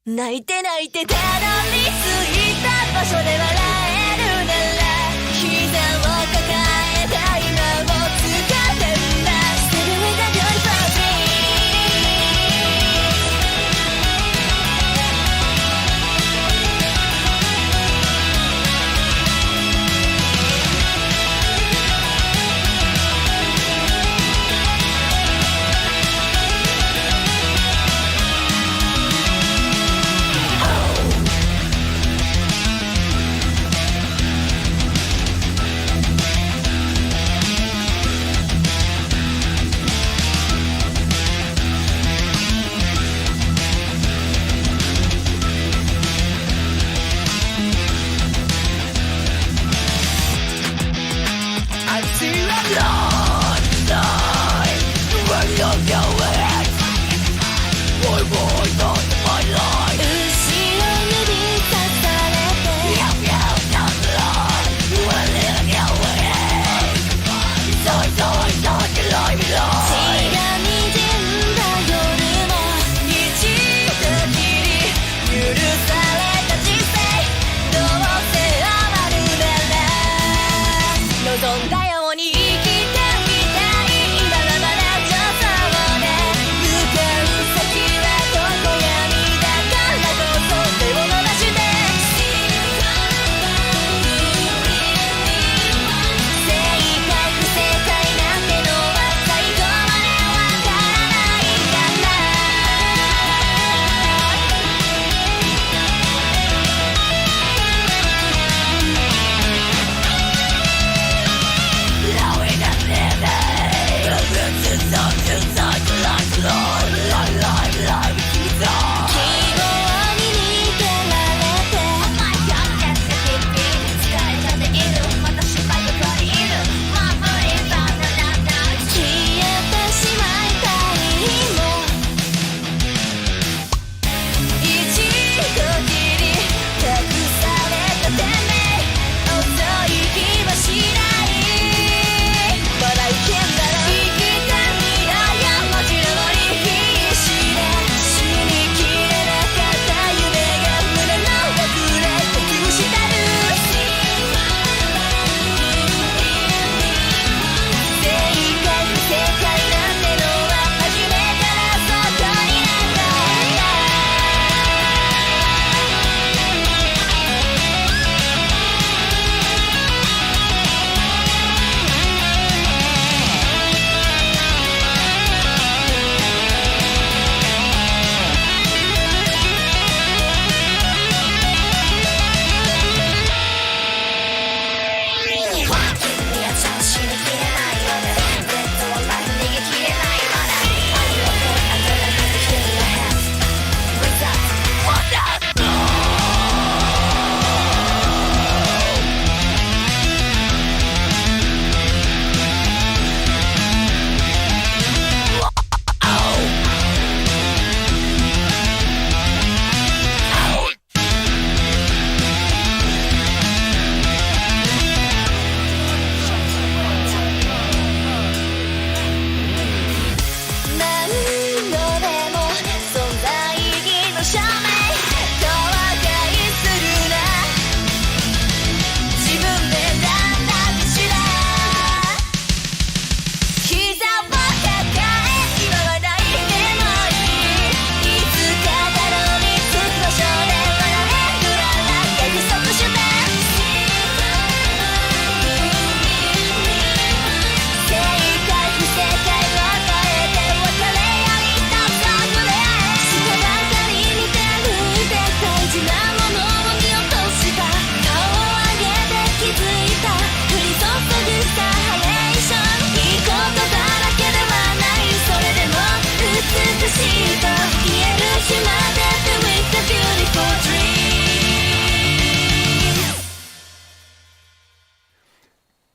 泣いて泣いてたどり着いた場所で笑えるなら膝を抱えた今を使ってんだ Still with the beautiful dream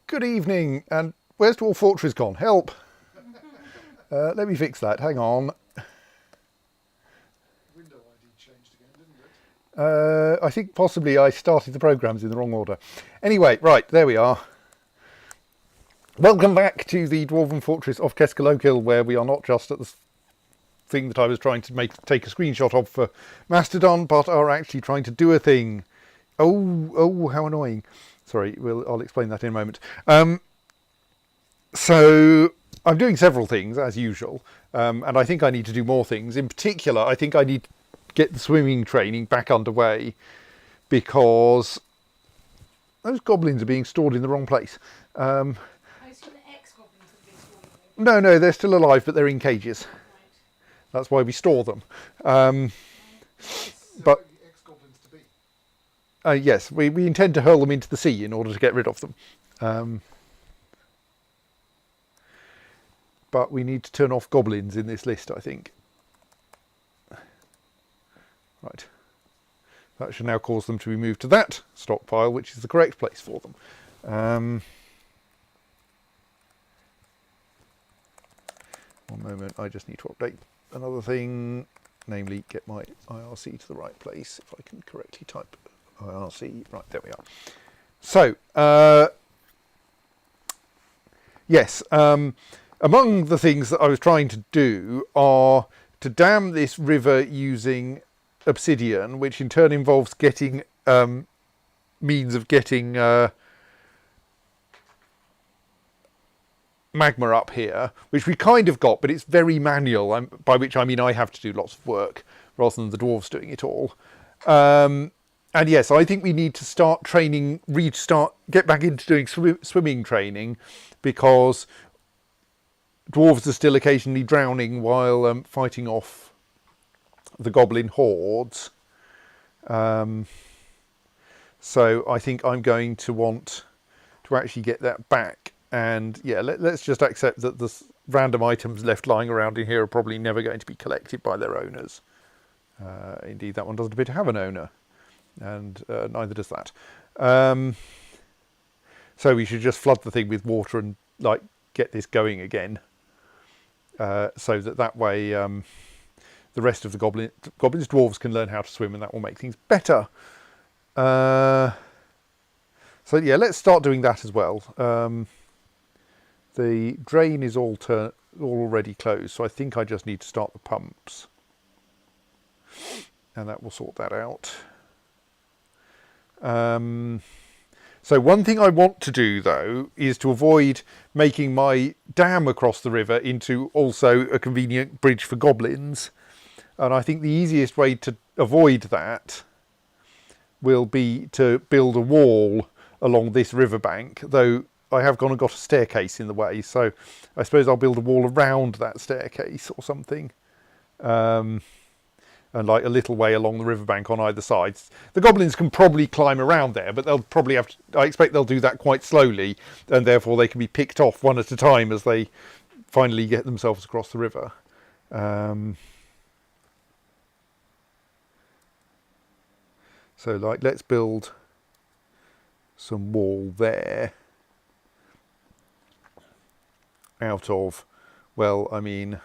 Good evening, and where's Dwarf Fortress gone? Help! Let me fix that, hang on. Window ID changed again, didn't it? I think possibly I started the programmes in the wrong order. Anyway, right, there we are. Welcome back to the Dwarven Fortress of Keskalokil, where we are not just at the thing that I was trying to take a screenshot of for Mastodon, but are actually trying to do a thing. Oh, how annoying. Sorry, I'll explain that in a moment. So I'm doing several things, as usual, and I think I need to do more things. In particular, I think I need to get the swimming training back underway, because those goblins are being stored in the wrong place. I assume the ex-goblins have been stored there. No, they're still alive, but they're in cages. Right. That's why we store them. So But- where the ex-goblins to be. Yes, we intend to hurl them into the sea in order to get rid of them. But we need to turn off goblins in this list, I think. Right. That should now cause them to be moved to that stockpile, which is the correct place for them. One moment, I just need to update another thing, namely get my IRC to the right place, if I can correctly type IRC. Right, there we are. So, yes, among the things that I was trying to do are to dam this river using obsidian, which in turn involves getting means of getting magma up here, which we kind of got, but it's very manual, by which I mean I have to do lots of work rather than the dwarves doing it all. And yes, I think we need to start training, get back into doing swimming training, because dwarves are still occasionally drowning while fighting off the goblin hordes. So I think I'm going to want to actually get that back. And yeah, let's just accept that the random items left lying around in here are probably never going to be collected by their owners. Indeed, that one doesn't appear to have an owner, and neither does that. So we should just flood the thing with water and like get this going again, so that way the rest of the goblins, dwarves can learn how to swim, and that will make things better. So yeah, let's start doing that as well. The drain is all already closed, so I think I just need to start the pumps, and that will sort that out. So one thing I want to do, though, is to avoid making my dam across the river into also a convenient bridge for goblins. And I think the easiest way to avoid that will be to build a wall along this riverbank, though I have gone and got a staircase in the way, so I suppose I'll build a wall around that staircase or something. And like a little way along the riverbank on either side. The goblins can probably climb around there, but they'll probably have to, I expect they'll do that quite slowly, and therefore they can be picked off one at a time as they finally get themselves across the river. So like, let's build some wall there out of, well, I mean,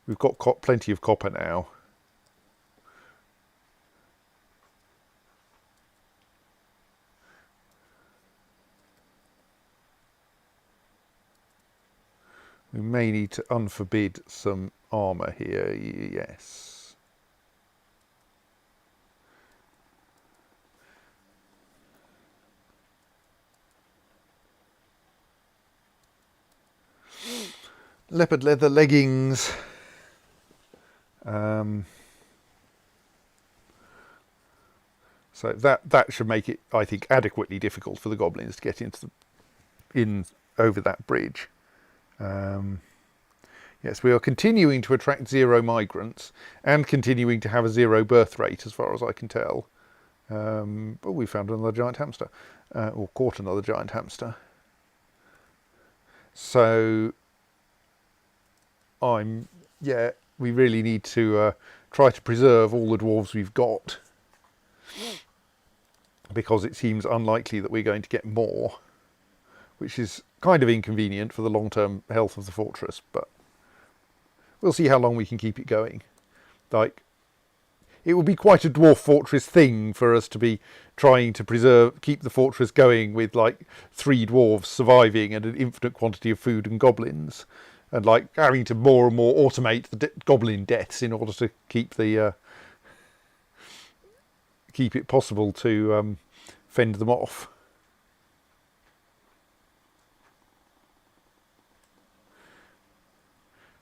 we've got plenty of copper now. We may need to unforbid some armour here, yes. Leopard leather leggings. So that should make it, I think, adequately difficult for the goblins to get in over that bridge. Yes, we are continuing to attract 0 migrants and continuing to have a 0 birth rate, as far as I can tell. But we found another giant hamster, or caught another giant hamster. So we really need to try to preserve all the dwarves we've got, because it seems unlikely that we're going to get more, which is kind of inconvenient for the long-term health of the fortress, but we'll see how long we can keep it going. Like, it would be quite a dwarf fortress thing for us to be trying to keep the fortress going with like 3 dwarves surviving and an infinite quantity of food and goblins. and like having to more and more automate the goblin deaths in order to keep the keep it possible to fend them off.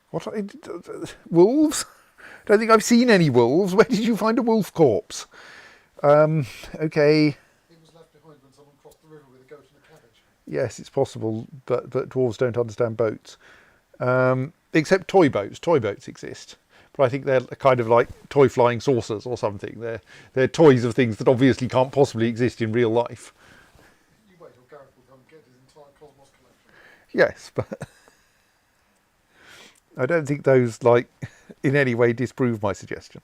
What wolves? Don't think I've seen any wolves. Where did you find a wolf corpse? Okay. It was left behind when someone crossed the river with a goat and a cabbage. Yes, it's possible, but dwarves don't understand boats. Except toy boats. Toy boats exist. But I think they're kind of like toy flying saucers or something. They're toys of things that obviously can't possibly exist in real life. You wait till Gareth will come and get his entire Cosmos collection. Yes, but I don't think those like in any way disprove my suggestion.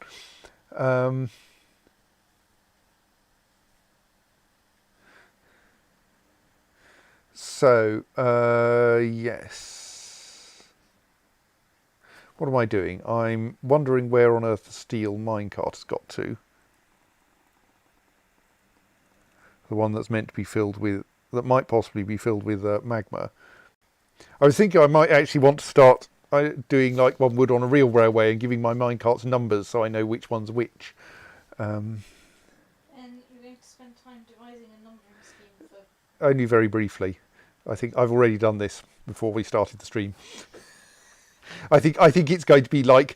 So, yes. What am I doing? I'm wondering where on earth the steel minecart has got to. The one that's meant to be filled with, that might possibly be filled with magma. I was thinking I might actually want to start doing like one would on a real railway and giving my minecarts numbers so I know which one's which. And you're going to spend time devising a numbering scheme for... Only very briefly. I think I've already done this before we started the stream. I think it's going to be like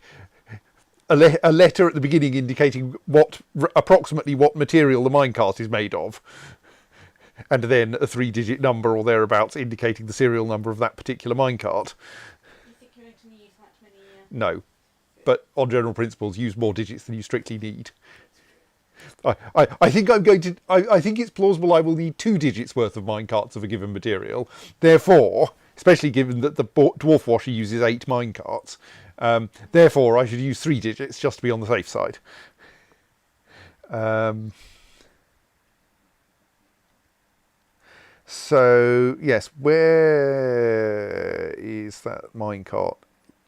a letter at the beginning indicating approximately what material the minecart is made of, and then a 3-digit number or thereabouts indicating the serial number of that particular minecart. You think you're going to need that many... No, but on general principles, use more digits than you strictly need. I think I'm going to. I think it's plausible I will need 2 digits worth of minecarts of a given material. Therefore, especially given that the dwarf washer uses 8 minecarts, therefore I should use 3 digits just to be on the safe side. So yes, where is that minecart?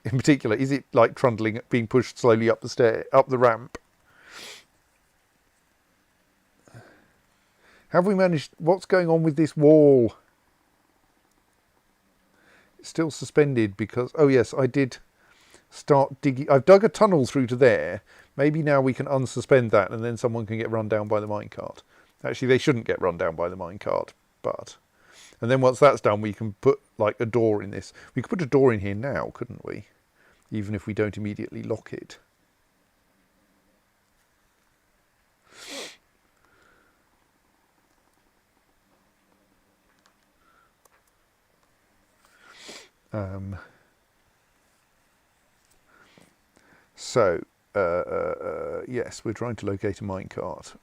In particular, is it like trundling, being pushed slowly up the ramp? Have we managed... What's going on with this wall? It's still suspended because... Oh yes, I did start digging... I've dug a tunnel through to there. Maybe now we can unsuspend that and then someone can get run down by the minecart. Actually, they shouldn't get run down by the minecart, but... And then once that's done, we can put like a door in this. We could put a door in here now, couldn't we? Even if we don't immediately lock it. Yes, we're trying to locate a minecart,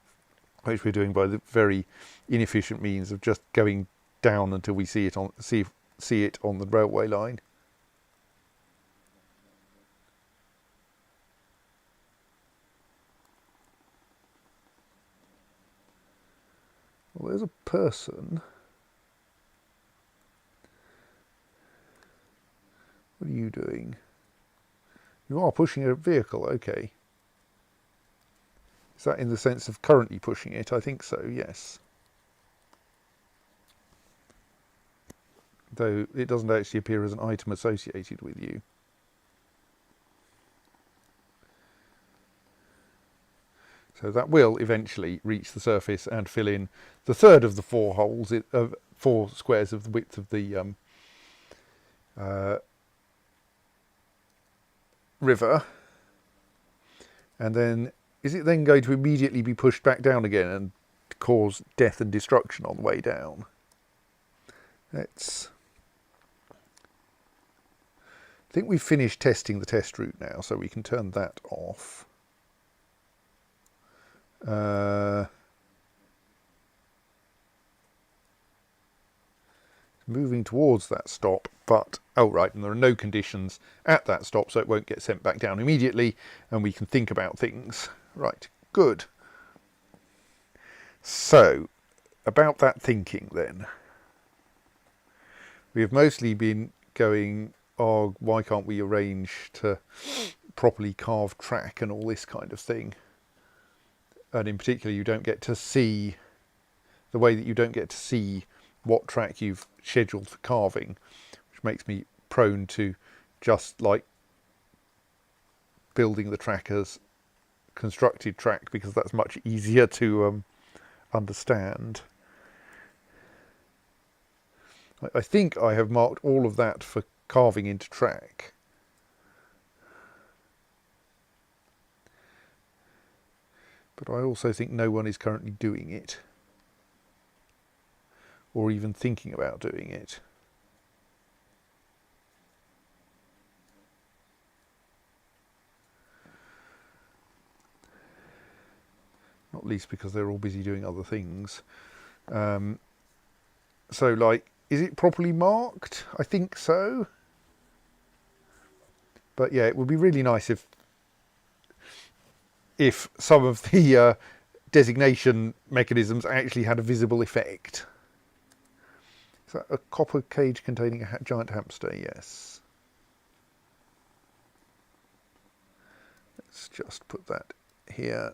which we're doing by the very inefficient means of just going down until we see it on see it on the railway line. Well, there's a person. What are you doing? You are pushing a vehicle, okay. Is that in the sense of currently pushing it? I think so, yes. Though it doesn't actually appear as an item associated with you. So that will eventually reach the surface and fill in the third of the 4 holes, 4 squares of the width of the river. And then, is it then going to immediately be pushed back down again and cause death and destruction on the way down? Let's... I think we've finished testing the test route now, so we can turn that off. Moving towards that stop, but oh right, and there are no conditions at that stop, so it won't get sent back down immediately, and we can think about things. Right, good. So, about that thinking then. We have mostly been going, oh, why can't we arrange to properly carve track and all this kind of thing. And in particular, you don't get to see, the way that you don't get to see what track you've scheduled for carving, which makes me prone to just like building the track as constructed track, because that's much easier to understand. I think I have marked all of that for carving into track. But I also think no one is currently doing it, or even thinking about doing it. Not least because they're all busy doing other things. So, like, is it properly marked? I think so. But yeah, it would be really nice if some of the designation mechanisms actually had a visible effect. Is that a copper cage containing a giant hamster? Yes. Let's just put that here,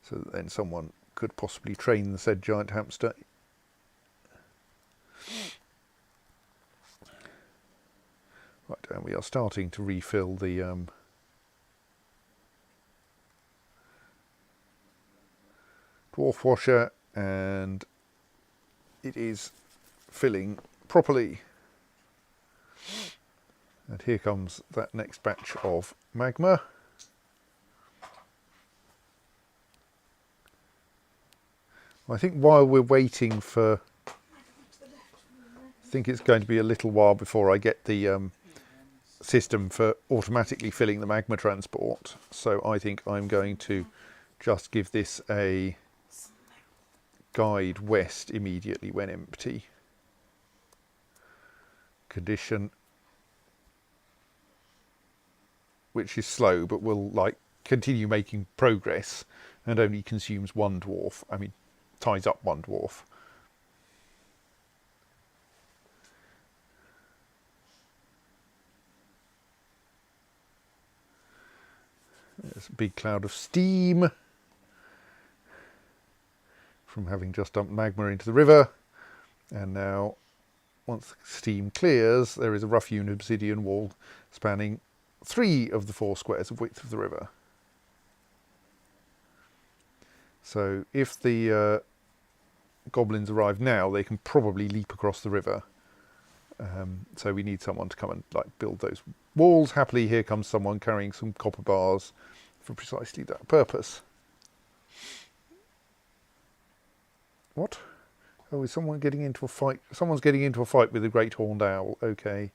so that then someone could possibly train the said giant hamster. Right, and we are starting to refill the dwarf washer, and it is filling properly. And here comes that next batch of magma. I think while we're waiting for, I think it's going to be a little while before I get the system for automatically filling the magma transport. So I think I'm going to just give this a guide west immediately when empty. Condition, which is slow but will like continue making progress and only consumes one dwarf. I mean, ties up one dwarf. There's a big cloud of steam from having just dumped magma into the river, and now once the steam clears there is a rough-hewn obsidian wall spanning 3 of the 4 squares of width of the river. So if the goblins arrive now, they can probably leap across the river. So we need someone to come and like build those walls. Happily, here comes someone carrying some copper bars for precisely that purpose. What? Oh, is someone getting into a fight? Someone's getting into a fight with a great horned owl. Okay.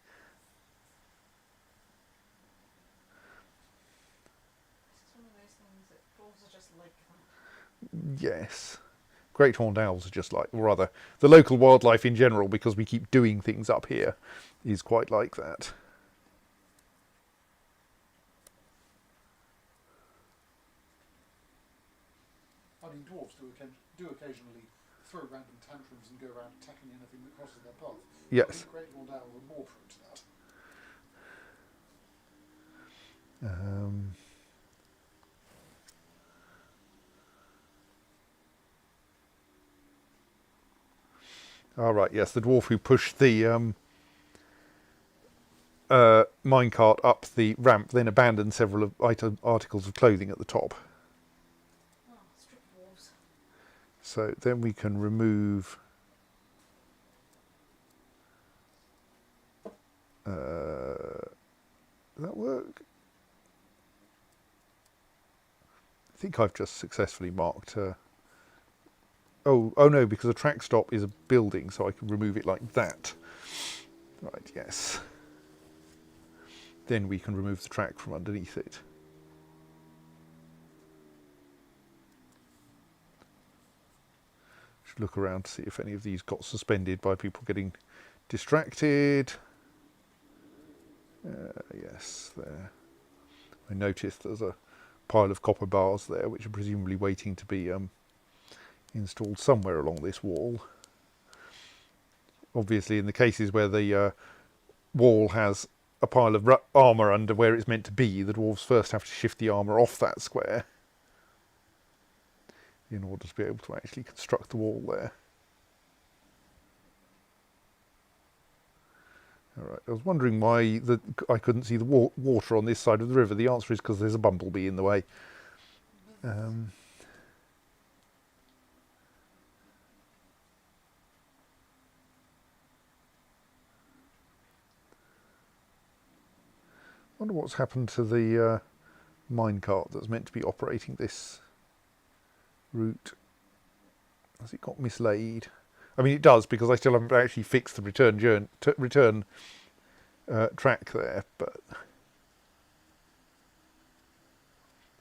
It's one of those things that dwarves are just like that. Yes. Great horned owls are just like, or rather, the local wildlife in general, because we keep doing things up here, is quite like that. I mean, dwarves do occasionally throw random tantrums and go around attacking anything that crosses their path. Yes. I think great horned owls are more prone to that. All right, yes, the dwarf who pushed the minecart up the ramp then abandoned several of articles of clothing at the top. Oh, strip dwarves. So then we can remove does that work? I think I've just successfully marked oh no, because a track stop is a building, so I can remove it like that. Right, yes. Then we can remove the track from underneath it. Should look around to see if any of these got suspended by people getting distracted. Yes, there. I noticed there's a pile of copper bars there, which are presumably waiting to be installed somewhere along this wall. Obviously, in the cases where the wall has a pile of armour under where it's meant to be, the dwarves first have to shift the armour off that square in order to be able to actually construct the wall there. All right. I was wondering why I couldn't see the water on this side of the river. The answer is because there's a bumblebee in the way. Wonder what's happened to the minecart that's meant to be operating this route. Has it got mislaid? I mean, it does, because I still haven't actually fixed the return track there. But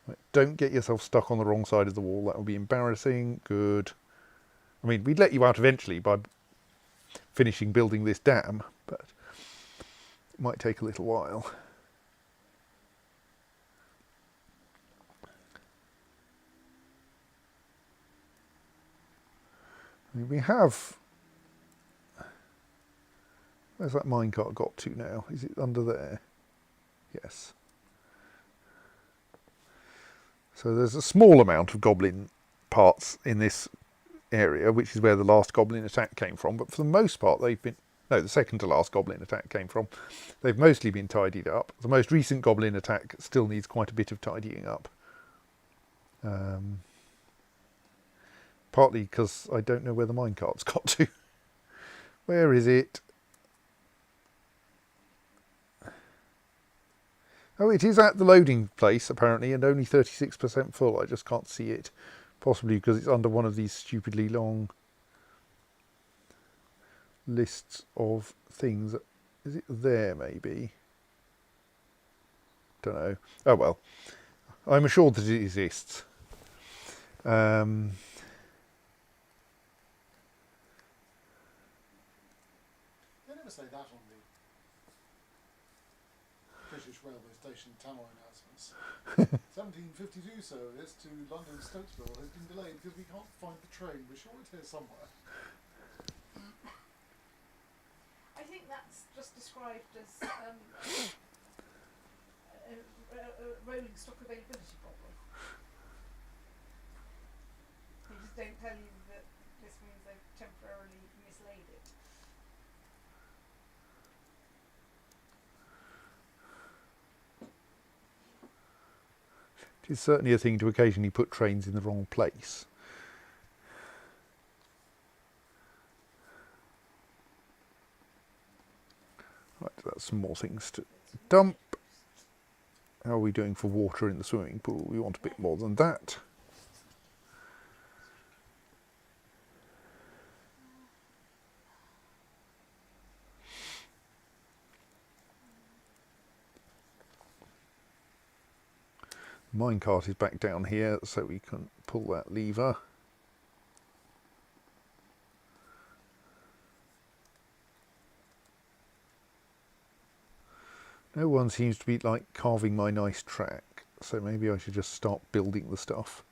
right, don't get yourself stuck on the wrong side of the wall. That would be embarrassing. Good. I mean, we'd let you out eventually by finishing building this dam, but it might take a little while. I mean, we have... Where's that minecart got to now? Is it under there? Yes. So there's a small amount of goblin parts in this area, which is where the last goblin attack came from. But for the most part, they've been... No, the second to last goblin attack came from. They've mostly been tidied up. The most recent goblin attack still needs quite a bit of tidying up. Partly because I don't know where the minecart's got to. Where is it? Oh, it is at the loading place, apparently, and only 36% full. I just can't see it. Possibly because it's under one of these stupidly long lists of things. Is it there, maybe? Don't know. Oh, well. I'm assured that it exists. They never say that on the British railway station tunnel announcements. 1752 service to London Stokesville has been delayed because we can't find the train. We're sure it's here somewhere. I think that's just described as a rolling stock availability problem. They just don't tell you that this means they've temporarily mislaid it. It is certainly a thing to occasionally put trains in the wrong place. Right, that's some more things to dump. How are we doing for water in the swimming pool? We want a bit more than that. Minecart is back down here, so we can pull that lever. No one seems to be like carving my nice track, so maybe I should just start building the stuff.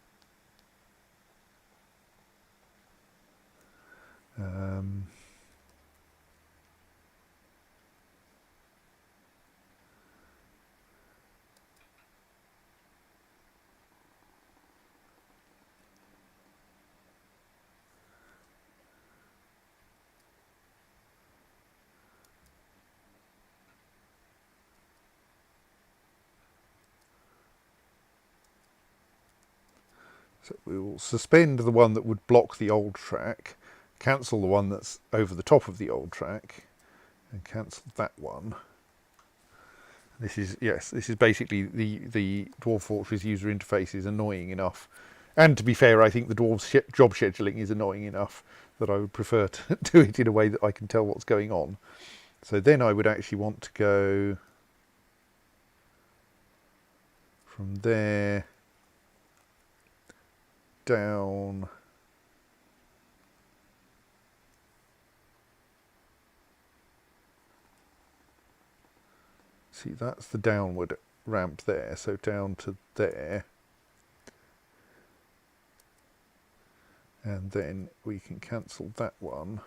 So we will suspend the one that would block the old track, cancel the one that's over the top of the old track, and cancel that one. This is, yes, this is basically the Dwarf Fortress user interface is annoying enough. And to be fair, I think the Dwarves job scheduling is annoying enough that I would prefer to do it in a way that I can tell what's going on. So then I would actually want to go from there down. See, that's the downward ramp there, so down to there. And then we can cancel that one.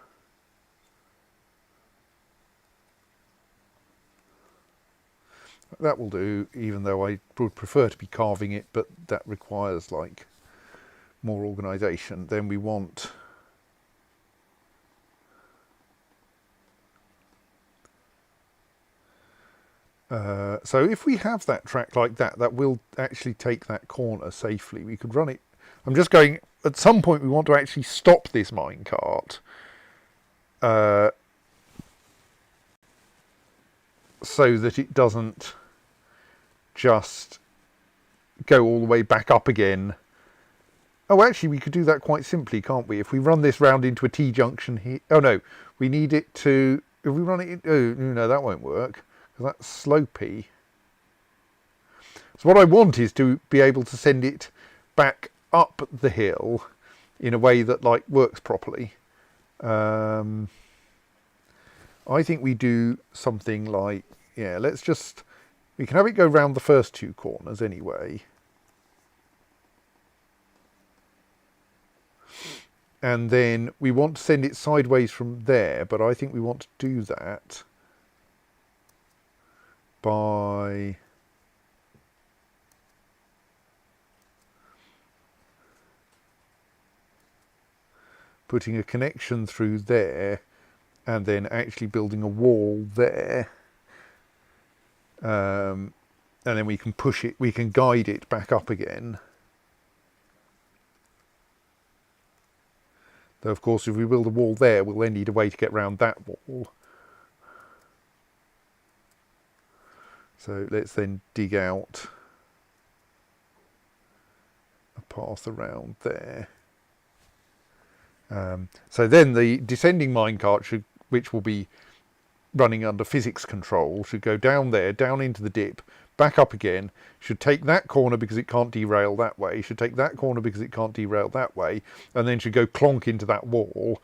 That will do, even though I would prefer to be carving it, but that requires like more organisation. Then we want So if we have that track like that, that will actually take that corner safely. We could run it. I'm just going, at some point we want to actually stop this minecart. So that it doesn't just go all the way back up again. Oh, actually, we could do that quite simply, can't we? If we run this round into a T-junction here... Oh, no. We need it to... If we run it... Oh, no, that won't work. Because that's slopey. So what I want is to be able to send it back up the hill in a way that, like, works properly. I think we do something like... Yeah, let's just... We can have it go round the first two corners anyway. And then we want to send it sideways from there, but I think we want to do that by putting a connection through there and then actually building a wall there. And then we can push it, we can guide it back up again. Though, of course, if we build a wall there, we'll then need a way to get around that wall. So let's then dig out a path around there. So then the descending minecart, which will be running under physics control, should go down there, down into the dip, back up again, should take that corner because it can't derail that way, should take that corner because it can't derail that way, and then should go clonk into that wall,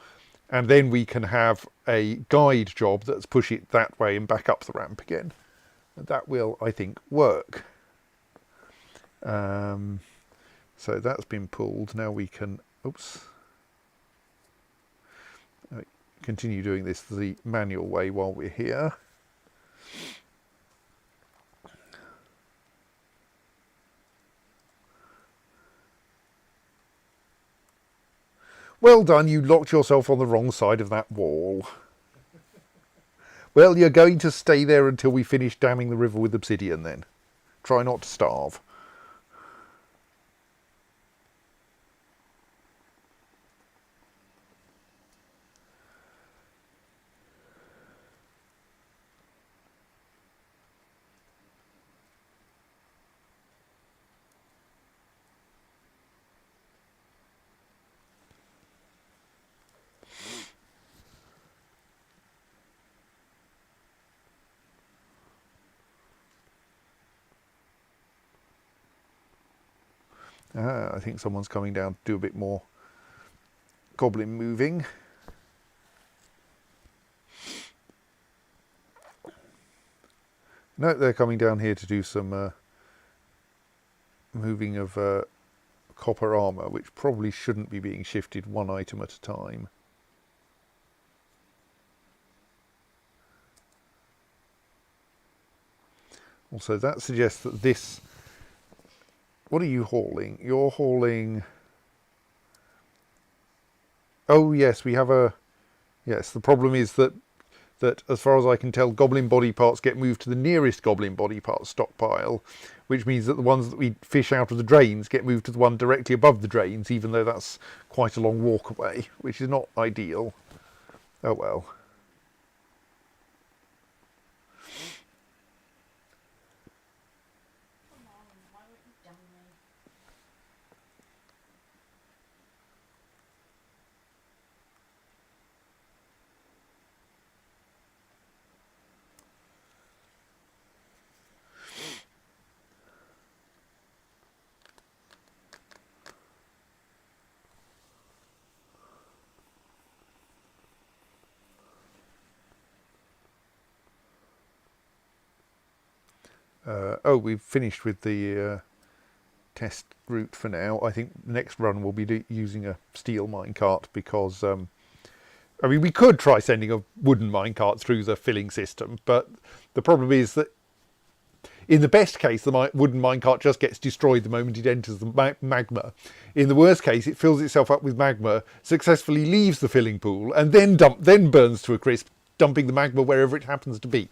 and then we can have a guide job that's push it that way and back up the ramp again. That will, I think, work. So that's been pulled. Now we can, oops, continue doing this the manual way while we're here. Well done, you locked yourself on the wrong side of that wall. Well, you're going to stay there until we finish damming the river with obsidian then. Try not to starve. I think someone's coming down to do a bit more goblin moving. No, they're coming down here to do some moving of copper armour, which probably shouldn't be being shifted one item at a time. Also, that suggests that this... What are you hauling? You're hauling... Oh, yes, we have a... Yes, the problem is that as far as I can tell, goblin body parts get moved to the nearest goblin body parts stockpile, which means that the ones that we fish out of the drains get moved to the one directly above the drains, even though that's quite a long walk away, which is not ideal. Oh well. Oh, we've finished with the test route for now. I think the next run we'll be using a steel minecart because, I mean, we could try sending a wooden minecart through the filling system, but the problem is that in the best case, the wooden minecart just gets destroyed the moment it enters the magma. In the worst case, it fills itself up with magma, successfully leaves the filling pool, and then burns to a crisp, dumping the magma wherever it happens to be.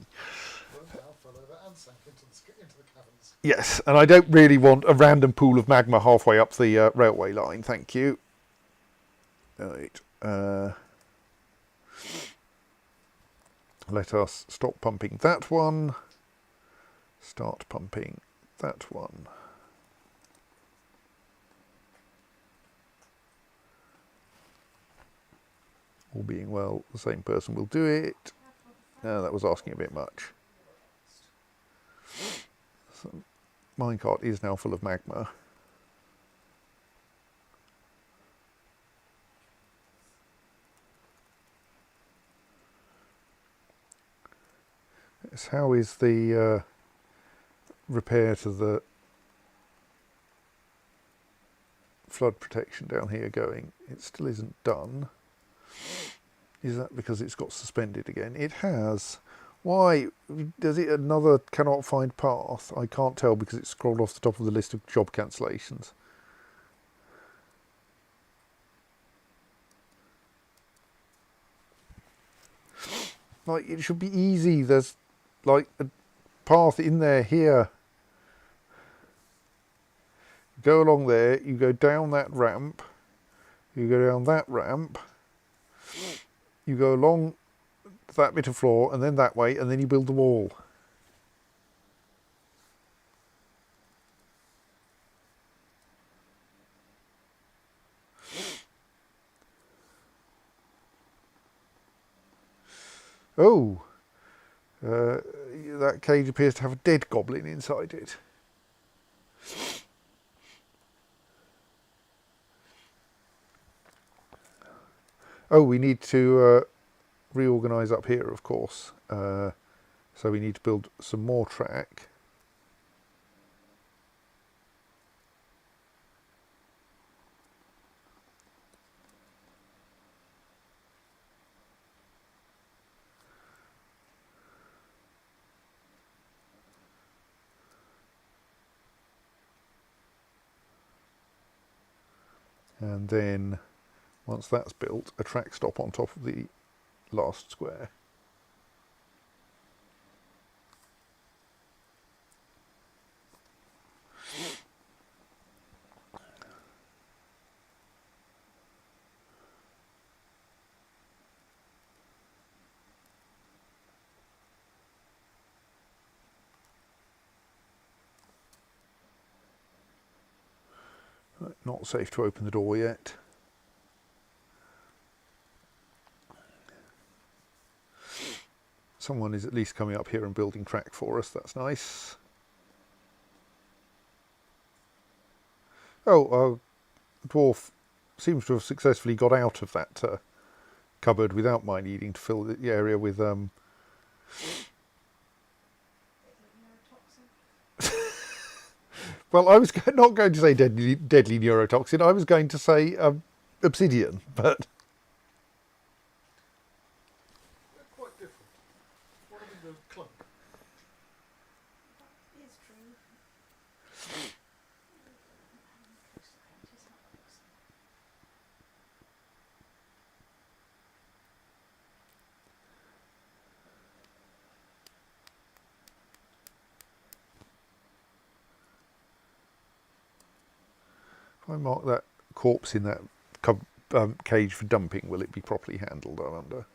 Well, now fell over and Yes, and I don't really want a random pool of magma halfway up the railway line, thank you. Right. Let us stop pumping that one. Start pumping that one. All being well, the same person will do it. No, that was asking a bit much. So, minecart is now full of magma. Yes, how is the repair to the flood protection down here going? It still isn't done. Is that because it's got suspended again? It has. Why? Does it another cannot find path? I can't tell because it's scrolled off the top of the list of job cancellations. Like, it should be easy. There's like a path in there here. Go along there, you go down that ramp, you go down that ramp, you go along that bit of floor and then that way, and then you build the wall. Oh, that cage appears to have a dead goblin inside it. Oh, we need to reorganise up here, of course. So we need to build some more track. And then, once that's built, a track stop on top of the last square. Right, not safe to open the door yet. Someone is at least coming up here and building track for us. That's nice. Oh, our dwarf seems to have successfully got out of that cupboard without my needing to fill the area with well, I was not going to say deadly neurotoxin. I was going to say obsidian, but They're quite different. One of them goes clunk. That is true. if I mark that corpse in that cage for dumping, will it be properly handled, I wonder?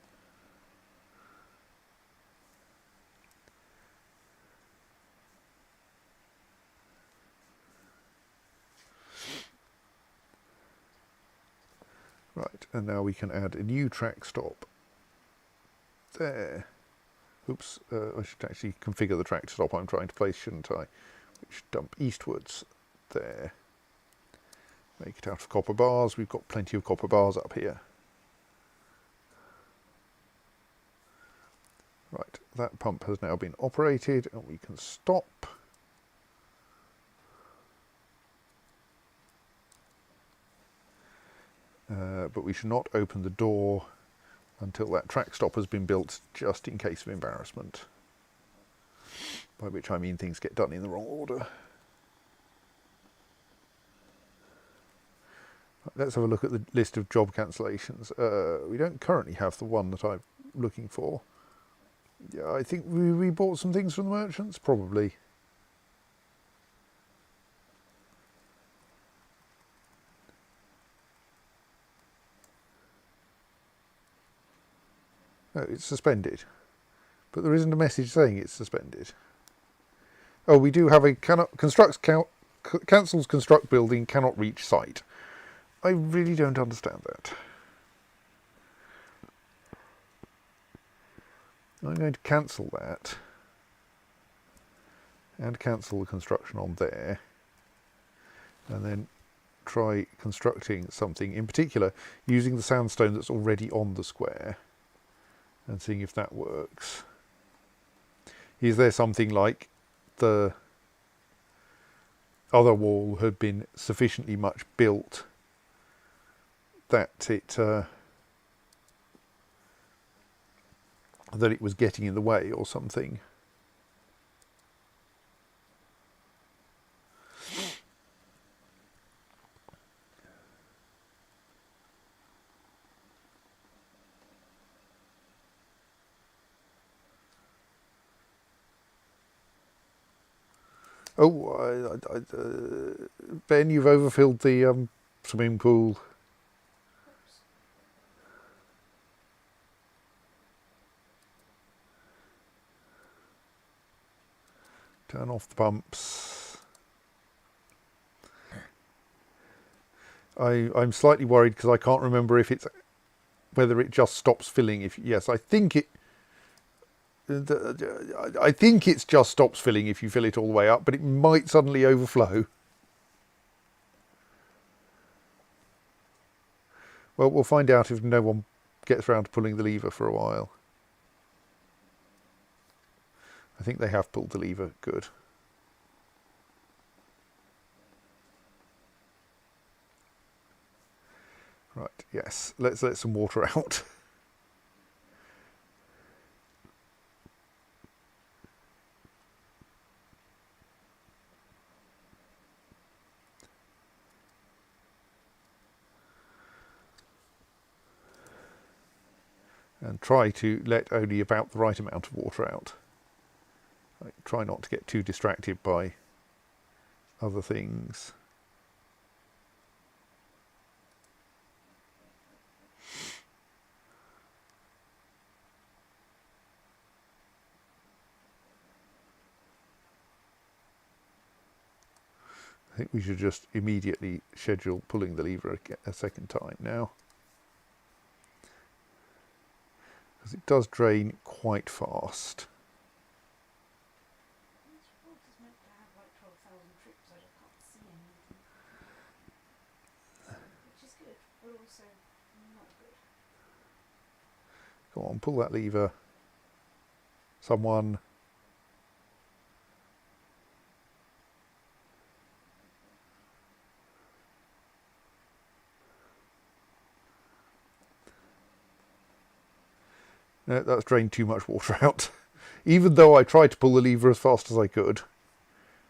Right, and now we can add a new track stop there. Oops, I should actually configure the track stop I'm trying to place, shouldn't I? Which dump eastwards there. Make it out of copper bars. We've got plenty of copper bars up here. Right, that pump has now been operated and we can stop. But we should not open the door until that track stop has been built, just in case of embarrassment. By which I mean things get done in the wrong order. Let's have a look at the list of job cancellations. We don't currently have the one that I'm looking for. Yeah, I think we bought some things from the merchants, probably. Oh, it's suspended. But there isn't a message saying it's suspended. Oh, we do have a cancels construct building, cannot reach site. I really don't understand that. I'm going to cancel that. And cancel the construction on there. And then try constructing something, in particular, using the sandstone that's already on the square. And seeing if that works. Is there something like the other wall had been sufficiently much built that it was getting in the way or something? Oh, Ben, you've overfilled the swimming pool. Oops. Turn off the pumps. I'm slightly worried because I can't remember if it's whether it just stops filling. If yes, I think it's just stops filling if you fill it all the way up, but it might suddenly overflow. Well, we'll find out if no one gets around to pulling the lever for a while. I think they have pulled the lever. Good. Right, yes. Let's let some water out. And try to let only about the right amount of water out. Try not to get too distracted by other things. I think we should just immediately schedule pulling the lever a second time now. Because it does drain quite fast. This report is meant to have like 12,000 trips, I just can't see anything. Which is good, but also not good. Go on, pull that lever. Someone. No, that's drained too much water out. Even though I tried to pull the lever as fast as I could.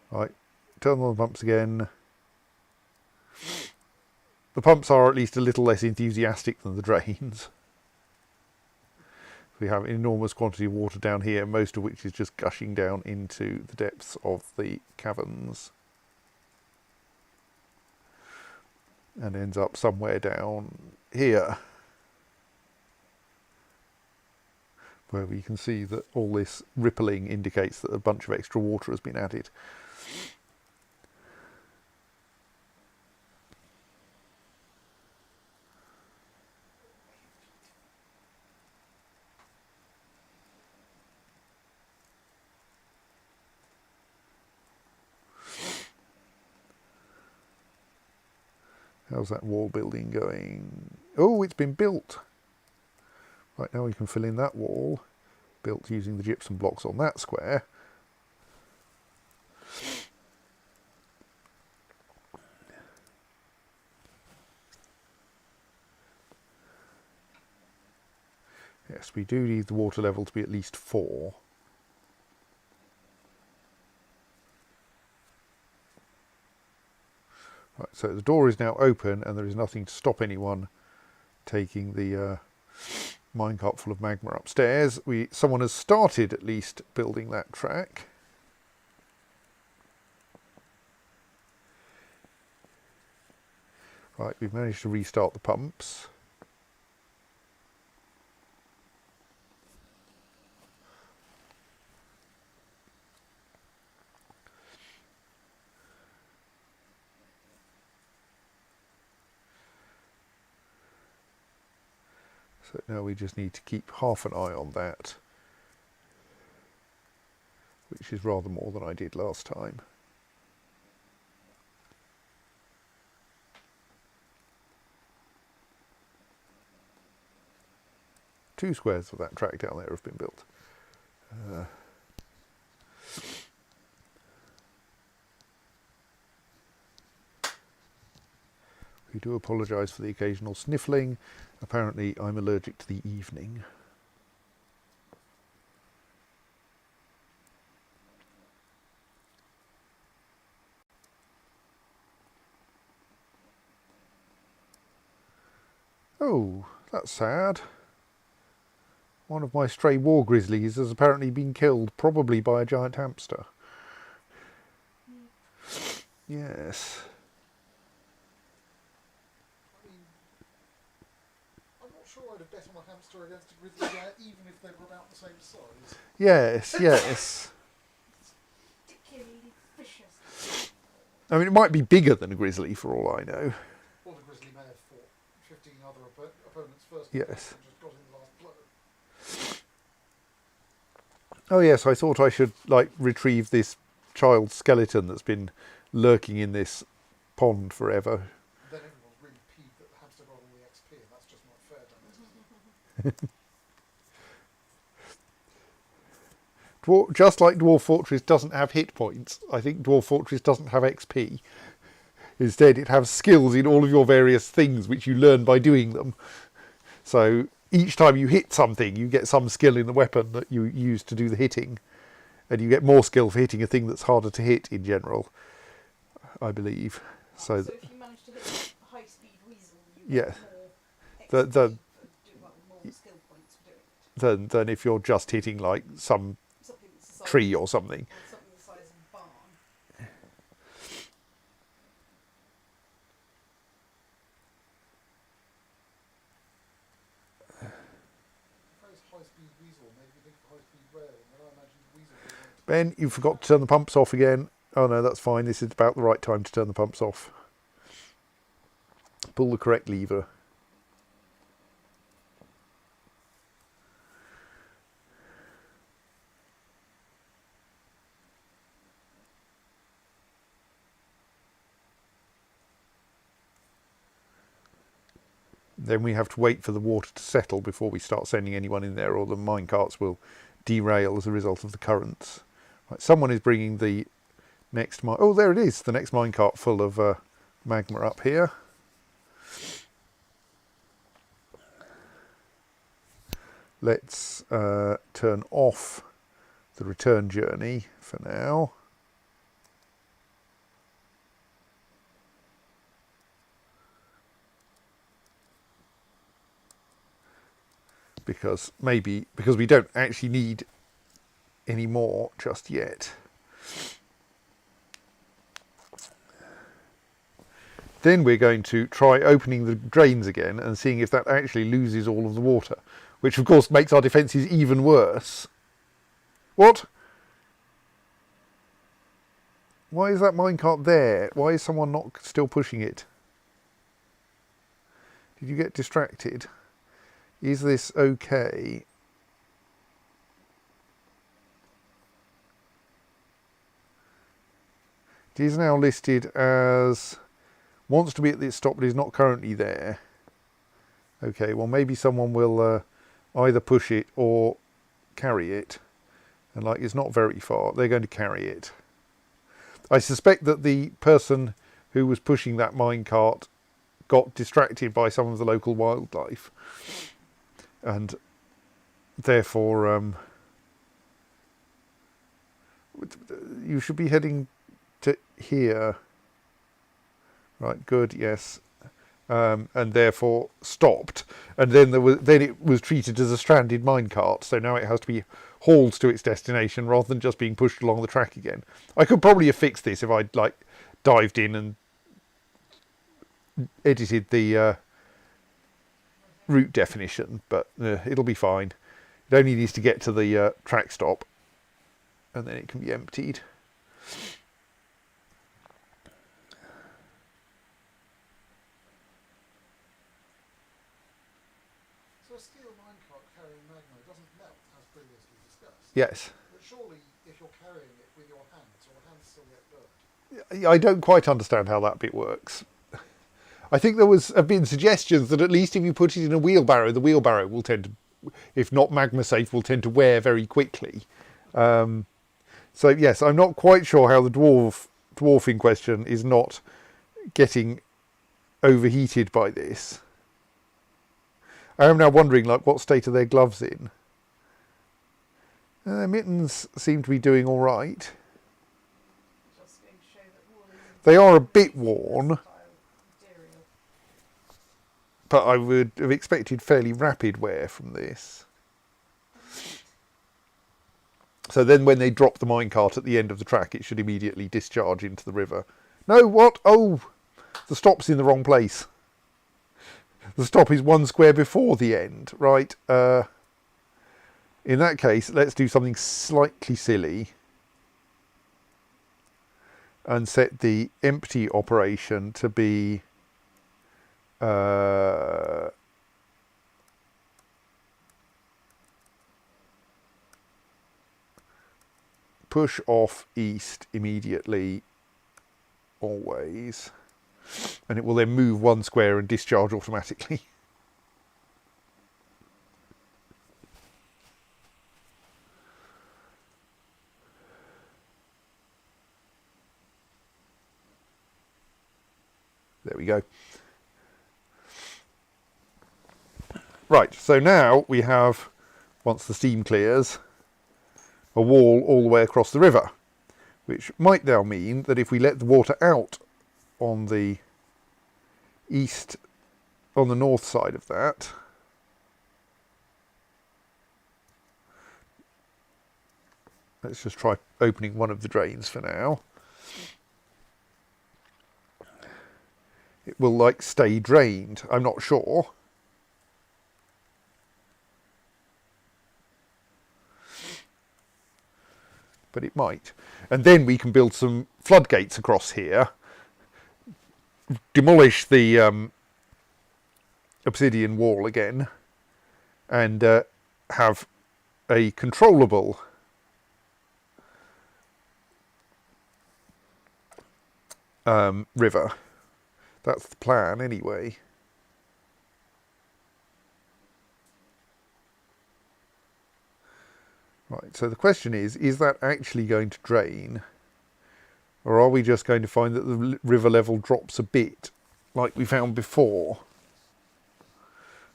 Right, turn on the pumps again. The pumps are at least a little less enthusiastic than the drains. We have an enormous quantity of water down here, most of which is just gushing down into the depths of the caverns. And ends up somewhere down here, where we can see that all this rippling indicates that a bunch of extra water has been added. How's that wall building going? Oh, it's been built. Right, now we can fill in that wall, built using the gypsum blocks on that square. Yes, we do need the water level to be at least 4. Right, so the door is now open and there is nothing to stop anyone taking the minecart full of magma upstairs. Someone has started at least building that track. Right, we've managed to restart the pumps. So now we just need to keep half an eye on that, which is rather more than I did last time. Two squares of that track down there have been built. We do apologise for the occasional sniffling. Apparently I'm allergic to the evening. Oh, that's sad. One of my stray war grizzlies has apparently been killed, probably by a giant hamster. Yes. I mean, I'm not sure I'd have bet on a hamster against a grizzly bear, even if they were about the same size. Yes, yes. Particularly vicious. I mean, it might be bigger than a grizzly for all I know. Or the grizzly may have fought 15 other opponents first. Yes. And just got in the last blow. Oh yes, I thought I should retrieve this child skeleton that's been lurking in this pond forever. Then everyone's really peeved that the hamster got all the XP, and that's just not fair, done it? Just like Dwarf Fortress doesn't have hit points, I think Dwarf Fortress doesn't have XP. Instead, it has skills in all of your various things which you learn by doing them. So each time you hit something, you get some skill in the weapon that you use to do the hitting. And you get more skill for hitting a thing that's harder to hit in general, I believe. So if you manage to hit a high-speed weasel, you yeah, get more XP the more skill points for doing it. than if you're just hitting like some Something that's the size tree or something. or something the size of a barn. The phrase high-speed weasel made me think of high-speed rail, and then I imagined the weasel was going to Ben, you forgot to turn the pumps off again. Oh no, that's fine. This is about the right time to turn the pumps off. Pull the correct lever. Then we have to wait for the water to settle before we start sending anyone in there, or the minecarts will derail as a result of the currents. Right, someone is bringing the next mine. Oh, there it is, the next minecart full of magma up here. Let's turn off the return journey for now. Because we don't actually need any more just yet. Then we're going to try opening the drains again and seeing if that actually loses all of the water, which of course makes our defences even worse. What? Why is that minecart there? Why is someone not still pushing it? Did you get distracted? Is this okay? It is now listed as wants to be at this stop but is not currently there. Okay, well maybe someone will either push it or carry it. And like it's not very far, they're going to carry it. I suspect that the person who was pushing that minecart got distracted by some of the local wildlife. And therefore you should be heading to here. Right, good, yes. And therefore stopped. And then it was treated as a stranded minecart, so now it has to be hauled to its destination rather than just being pushed along the track again. I could probably have fixed this if I'd dived in and edited the route definition, but it'll be fine. It only needs to get to the track stop and then it can be emptied. So a steel minecart carrying magma doesn't melt, as previously discussed. Yes. But surely, if you're carrying it with your hands still get burnt. I don't quite understand how that bit works. I think there have been suggestions that at least if you put it in a wheelbarrow, the wheelbarrow will tend to, if not magma safe, will tend to wear very quickly. So yes, I'm not quite sure how the dwarf in question is not getting overheated by this. I am now wondering, like, what state are their gloves in? Their mittens seem to be doing all right. Just going to show that wool is They are a bit worn, material. but I would have expected fairly rapid wear from this. So then when they drop the minecart at the end of the track, it should immediately discharge into the river. No, what? Oh, the stop's in the wrong place. The stop is one square before the end, right? In that case, let's do something slightly silly and set the empty operation to be push off east immediately, always, and it will then move one square and discharge automatically. There we go. Right, so now we have, once the steam clears, a wall all the way across the river, which might now mean that if we let the water out on the north side of that, let's just try opening one of the drains for now. It will like stay drained, I'm not sure. But it might. And then we can build some floodgates across here, demolish the obsidian wall again, and have a controllable river. That's the plan anyway. Right, so the question is that actually going to drain? Or are we just going to find that the river level drops a bit, like we found before?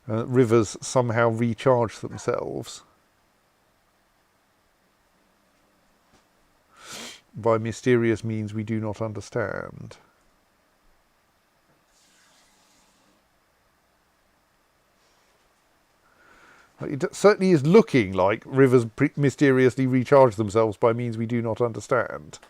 Rivers somehow recharge themselves. By mysterious means we do not understand. It certainly is looking like rivers mysteriously recharge themselves by means we do not understand.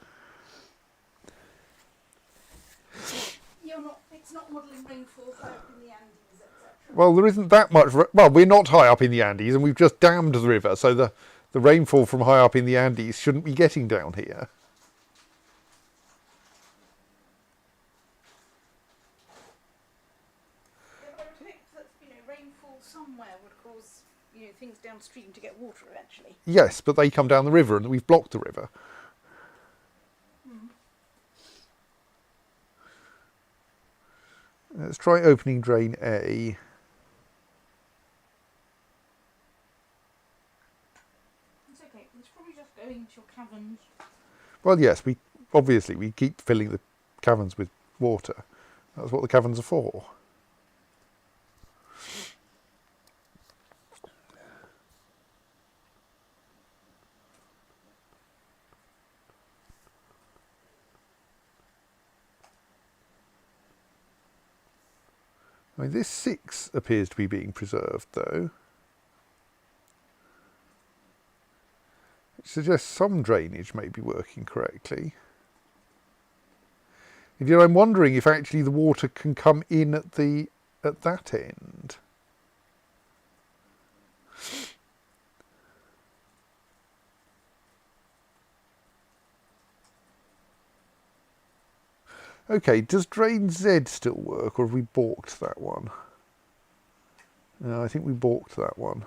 It's not modelling rainfall high up in the Andes, etc. Well, there isn't that much. Well, we're not high up in the Andes, and we've just dammed the river, so the rainfall from high up in the Andes shouldn't be getting down here. I would hope that rainfall somewhere would cause things downstream to get water eventually. Yes, but they come down the river, and we've blocked the river. Let's try opening drain A. It's okay. It's probably just going into your caverns. Well, yes, we keep filling the caverns with water. That's what the caverns are for. I mean, this 6 appears to be being preserved, though. It suggests some drainage may be working correctly. And yet I'm wondering if actually the water can come in at that end. Okay, does drain Z still work, or have we balked that one? No, I think we balked that one.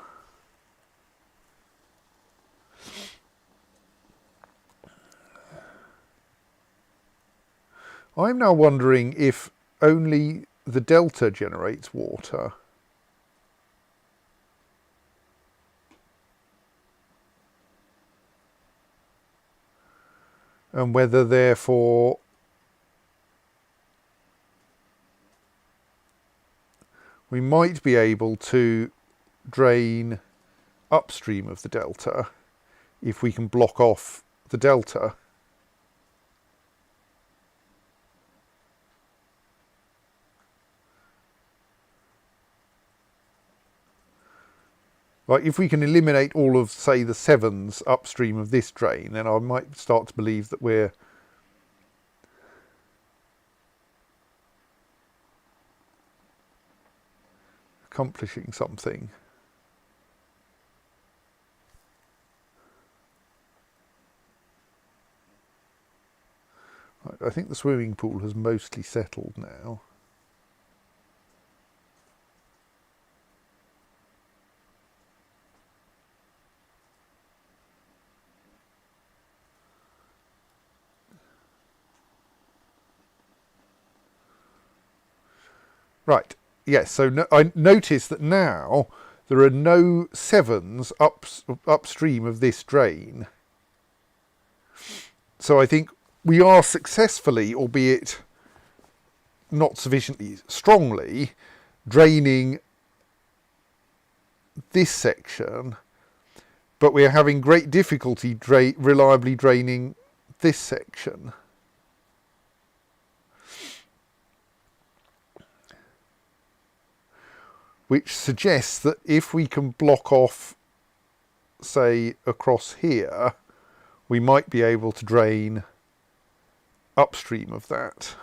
I'm now wondering if only the delta generates water. And whether therefore we might be able to drain upstream of the delta if we can block off the delta. Like if we can eliminate all of, say, the sevens upstream of this drain, then I might start to believe that we're accomplishing something. I think the swimming pool has mostly settled now. Right, yes, so I notice that now there are no sevens upstream of this drain. So I think we are successfully, albeit not sufficiently strongly, draining this section, but we're having great difficulty reliably draining this section. Which suggests that if we can block off, say, across here, we might be able to drain upstream of that.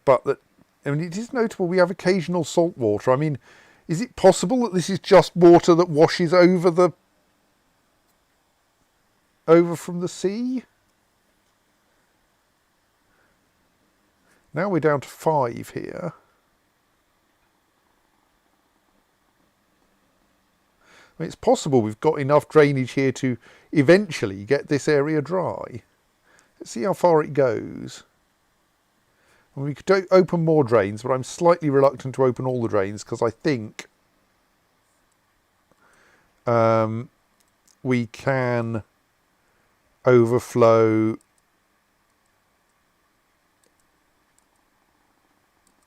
But that, I mean, it is notable we have occasional salt water. I mean, is it possible that this is just water that washes over from the sea? Now we're down to 5 here. I mean, it's possible we've got enough drainage here to eventually get this area dry. Let's see how far it goes. And we could open more drains, but I'm slightly reluctant to open all the drains because I think we can overflow.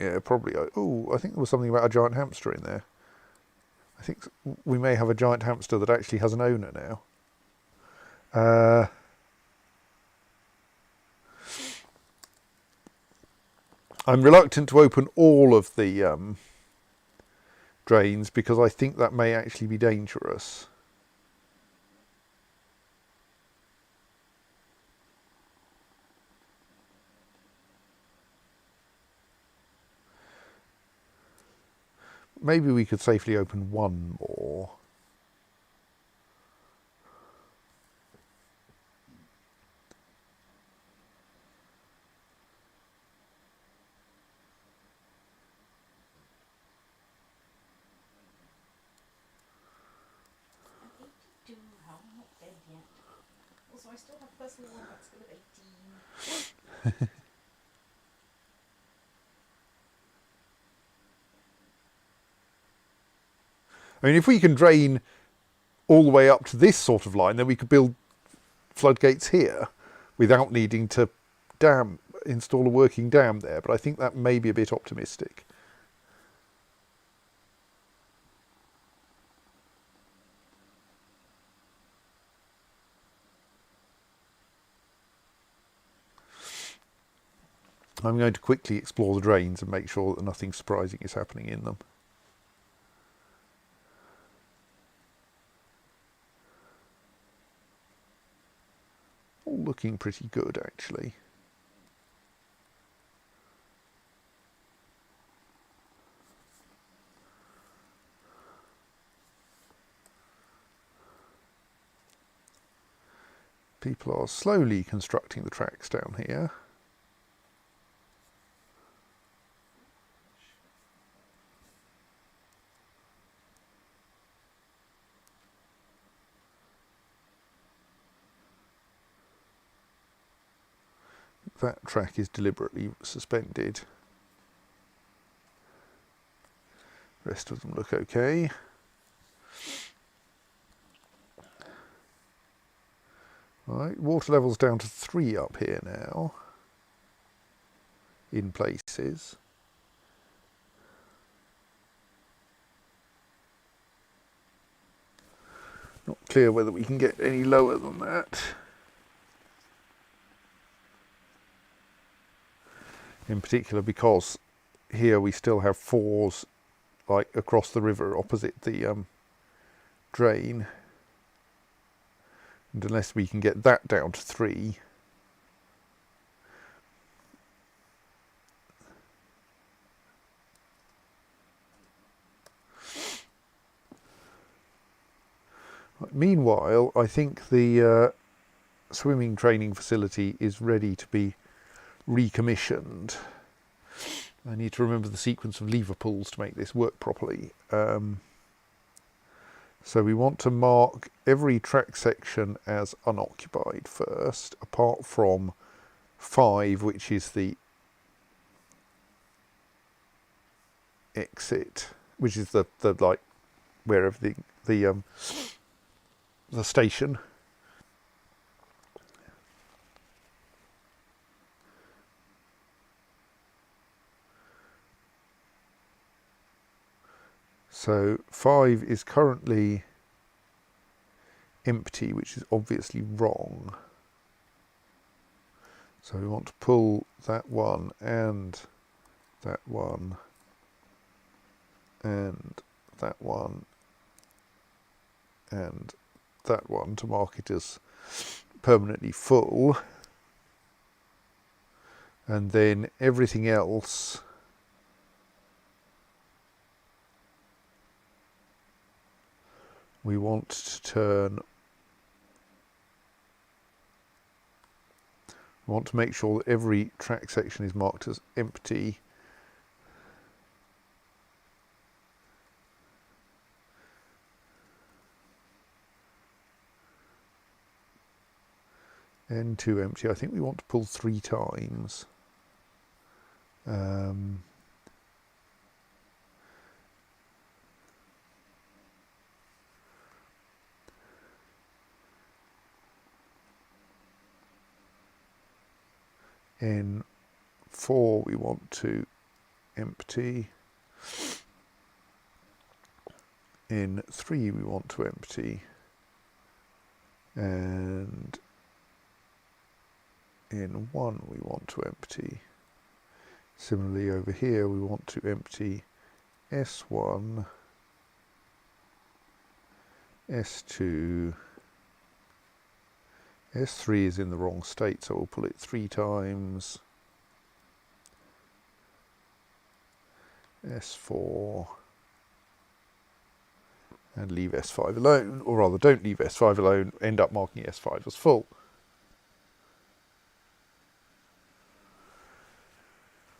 Yeah, probably. Oh, I think there was something about a giant hamster in there. I think we may have a giant hamster that actually has an owner now. I'm reluctant to open all of the drains because I think that may actually be dangerous. Maybe we could safely open one more. I'm not dead yet. Also, I still have personal wombat skill of 18. I mean, if we can drain all the way up to this sort of line, then we could build floodgates here without needing to install a working dam there. But I think that may be a bit optimistic. I'm going to quickly explore the drains and make sure that nothing surprising is happening in them. All looking pretty good, actually. People are slowly constructing the tracks down here. That track is deliberately suspended. Rest of them look okay. Right, water level's down to 3 up here now, in places. Not clear whether we can get any lower than that. In particular because here we still have 4s like across the river opposite the drain. And unless we can get that down to 3, meanwhile, I think the swimming training facility is ready to be recommissioned. I need to remember the sequence of lever pulls to make this work properly. So we want to mark every track section as unoccupied first, apart from 5, which is the exit, which is the like where everything the station. So 5 is currently empty, which is obviously wrong. So we want to pull that one and that one and that one and that one to mark it as permanently full. And then everything else we want to turn, we want to make sure that every track section is marked as empty. N2 empty. I think we want to pull 3 times. N4 we want to empty. N3 we want to empty. And N1 we want to empty. Similarly over here we want to empty S1, S2, S3 is in the wrong state, so we'll pull it 3 times. S4, and leave S5 alone, or rather don't leave S5 alone, end up marking S5 as full.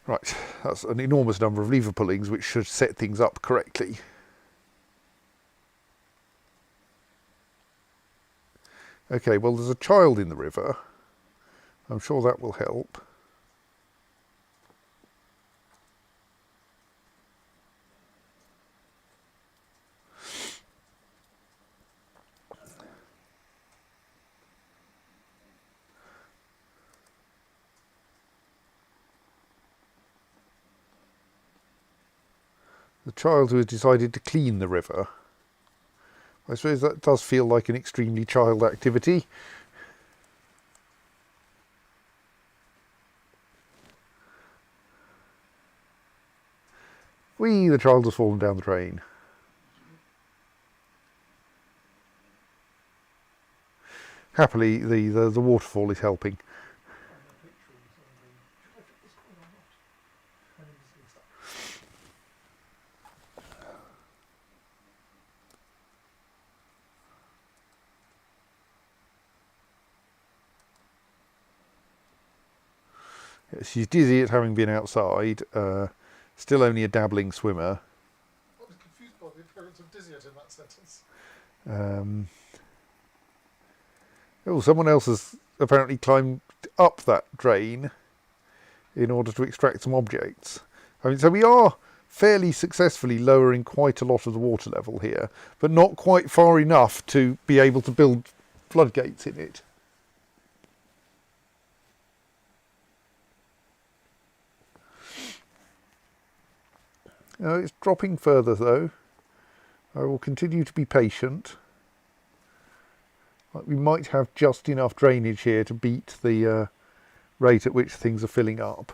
Right, that's an enormous number of lever pullings which should set things up correctly. Okay, well there's a child in the river. I'm sure that will help. The child who has decided to clean the river. I suppose that does feel like an extremely child activity. Whee! The child has fallen down the drain. Happily, the waterfall is helping. She's dizzy at having been outside. Still only a dabbling swimmer. I was confused by the appearance of Dizzy in that sentence. Oh, someone else has apparently climbed up that drain in order to extract some objects. I mean, so we are fairly successfully lowering quite a lot of the water level here, but not quite far enough to be able to build floodgates in it. It's dropping further though. I will continue to be patient. We might have just enough drainage here to beat the rate at which things are filling up.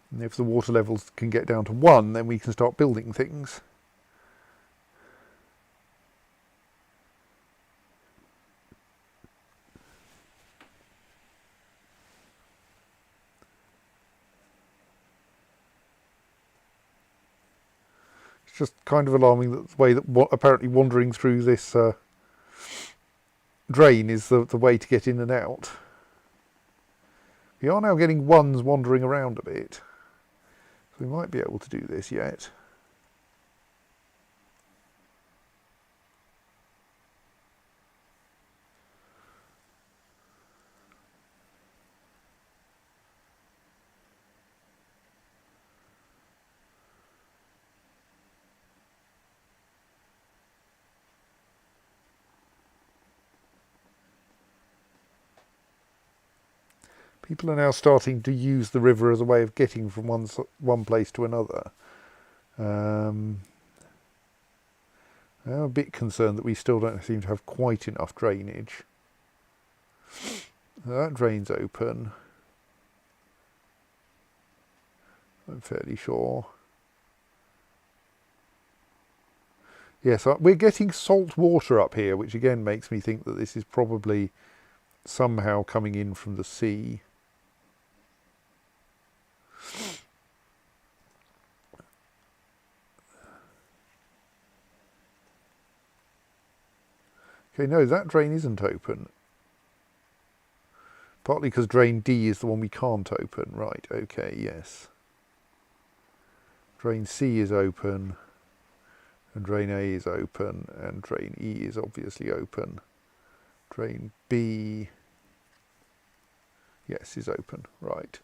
And if the water levels can get down to 1, then we can start building things. It's just kind of alarming that the way that apparently wandering through this drain is the way to get in and out. We are now getting ones wandering around a bit. So we might be able to do this yet. People are now starting to use the river as a way of getting from one place to another. I'm a bit concerned that we still don't seem to have quite enough drainage. That drain's open. I'm fairly sure. Yes, we're getting salt water up here, which again makes me think that this is probably somehow coming in from the sea. Okay, no, that drain isn't open. Partly because drain D is the one we can't open. Right, okay, yes. Drain C is open, and drain A is open, and drain E is obviously open. Drain B, yes, is open, right.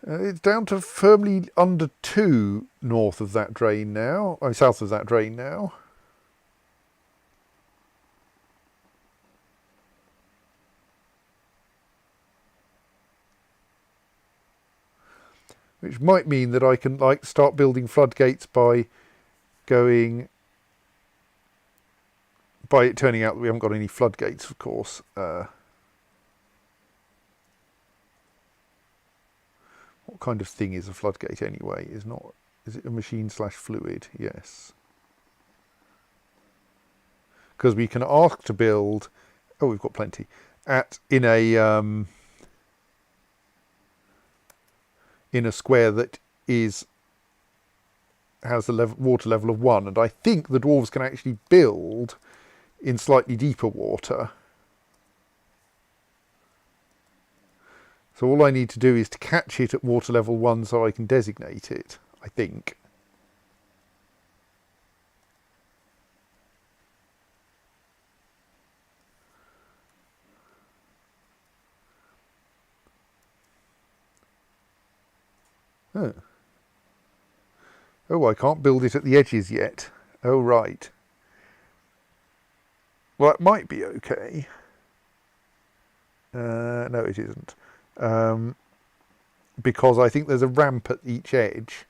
It's down to firmly under 2 north of that drain now, south of that drain now. Which might mean that I can start building floodgates by it turning out that we haven't got any floodgates, of course. What kind of thing is a floodgate anyway? Is it a machine / fluid? Yes. Because we can ask to build, oh, we've got plenty, in a square that has a water level of 1, and I think the dwarves can actually build in slightly deeper water. So all I need to do is to catch it at water level 1 so I can designate it, I think. Oh. Oh, I can't build it at the edges yet. Oh, right. Well, that might be okay. No, it isn't. Because I think there's a ramp at each edge.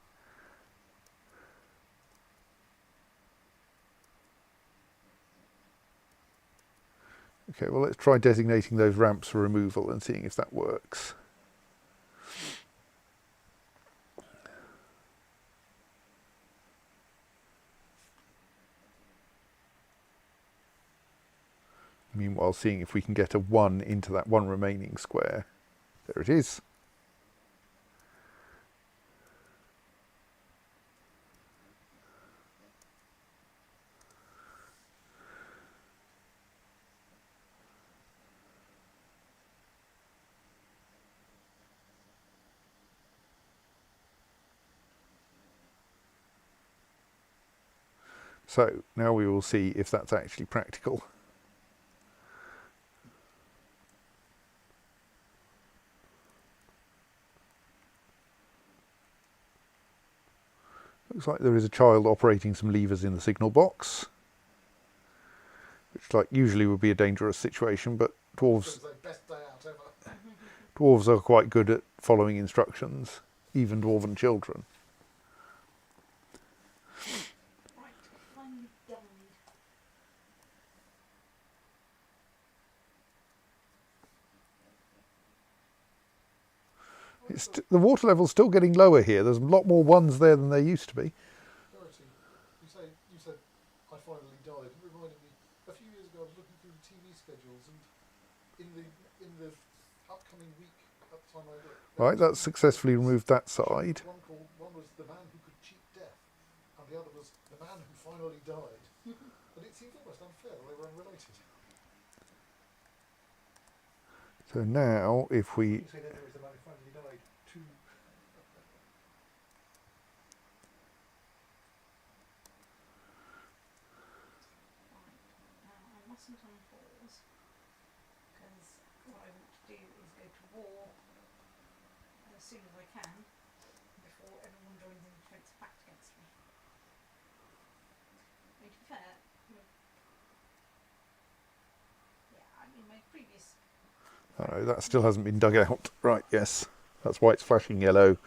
Okay, well, let's try designating those ramps for removal and seeing if that works. Meanwhile, seeing if we can get a 1 into that one remaining square. There it is. So now we will see if that's actually practical. Looks like there is a child operating some levers in the signal box, which like usually would be a dangerous situation, but dwarves Best day out ever. dwarves are quite good at following instructions, even dwarven children. Right, finally died. The water level's still getting lower here. There's a lot more ones there than there used to be. Dorothy, you said I finally died. It reminded me a few years ago I was looking through the TV schedules, and in the upcoming week at the time I looked. Right, that's successfully removed that side. One was the man who could cheat death, and the other was the man who finally died. And it seemed almost unfair that they were unrelated. So now, if we... You say then there was the man who finally died too. Now I mustn't unpause, because what I want to do is go to war as soon as I can, before everyone joins in defence pact against me. I mean, to be fair, yeah, I mean my previous... Oh no, that still hasn't been dug out. Right, yes. That's why it's flashing yellow.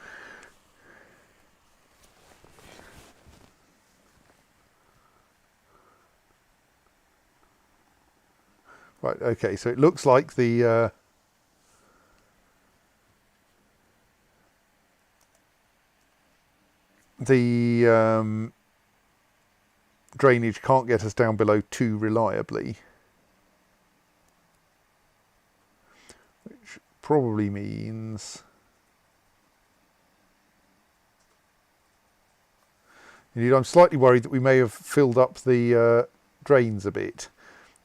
Right, okay, so it looks like the drainage can't get us down below 2 reliably. Which probably means... Indeed, I'm slightly worried that we may have filled up the drains a bit.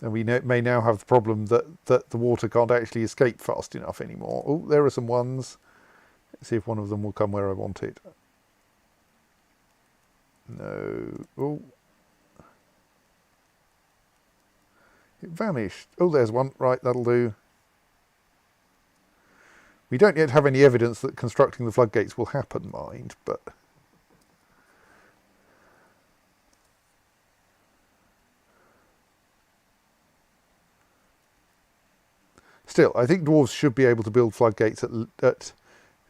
And we may now have the problem that the water can't actually escape fast enough anymore. Oh, there are some ones. Let's see if one of them will come where I want it. No. Oh. It vanished. Oh, there's one. Right, that'll do. We don't yet have any evidence that constructing the floodgates will happen, mind, but... Still, I think dwarves should be able to build floodgates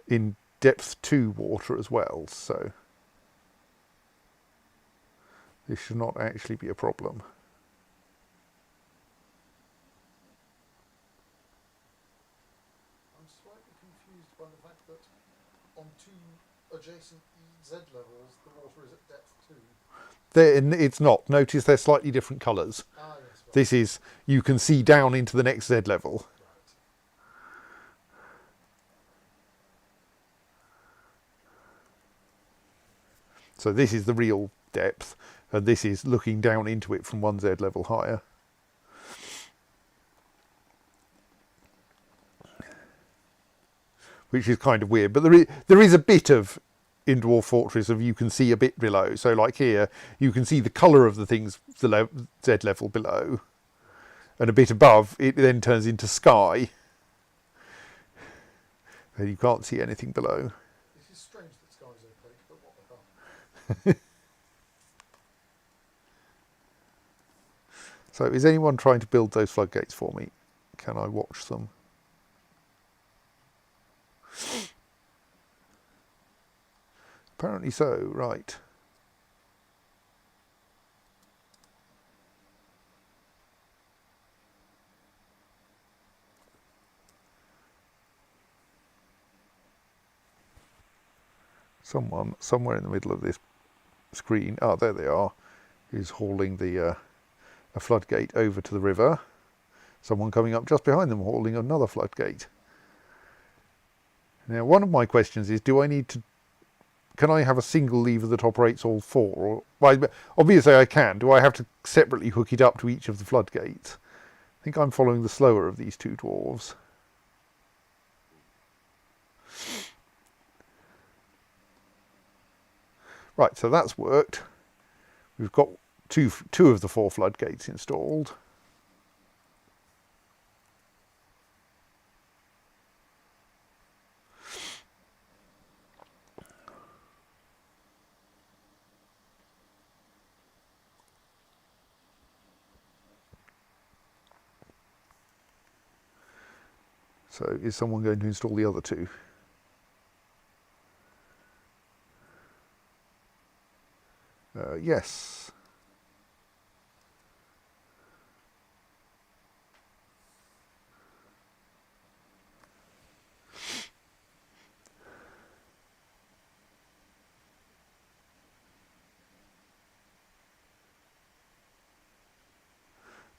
in depth 2 water as well, so this should not actually be a problem. I'm slightly confused by the fact that on 2 adjacent Z levels the water is at depth 2. It's not. Notice they're slightly different colours. Ah, yes. Right. This is, you can see down into the next Z level. So this is the real depth, and this is looking down into it from 1 Z level higher. Which is kind of weird, but there is a bit of in Dwarf Fortress of you can see a bit below. So like here, you can see the colour of the things, the Z level below, and a bit above, it then turns into sky. And you can't see anything below. This is strange that sky's opaque, but what the hell? So is anyone trying to build those floodgates for me? Can I watch them? Apparently so, right. Someone, somewhere in the middle of this screen, there they are, is hauling the a floodgate over to the river. someone coming up just behind them hauling another floodgate. Now, one of my questions is, can I have a single lever that operates all four? Or, well, obviously I can. Do I have to separately hook it up to each of the floodgates? I think I'm following the slower of these two dwarves. Right, so that's worked. We've got two of the 4 floodgates installed. So is someone going to install the other 2? Yes.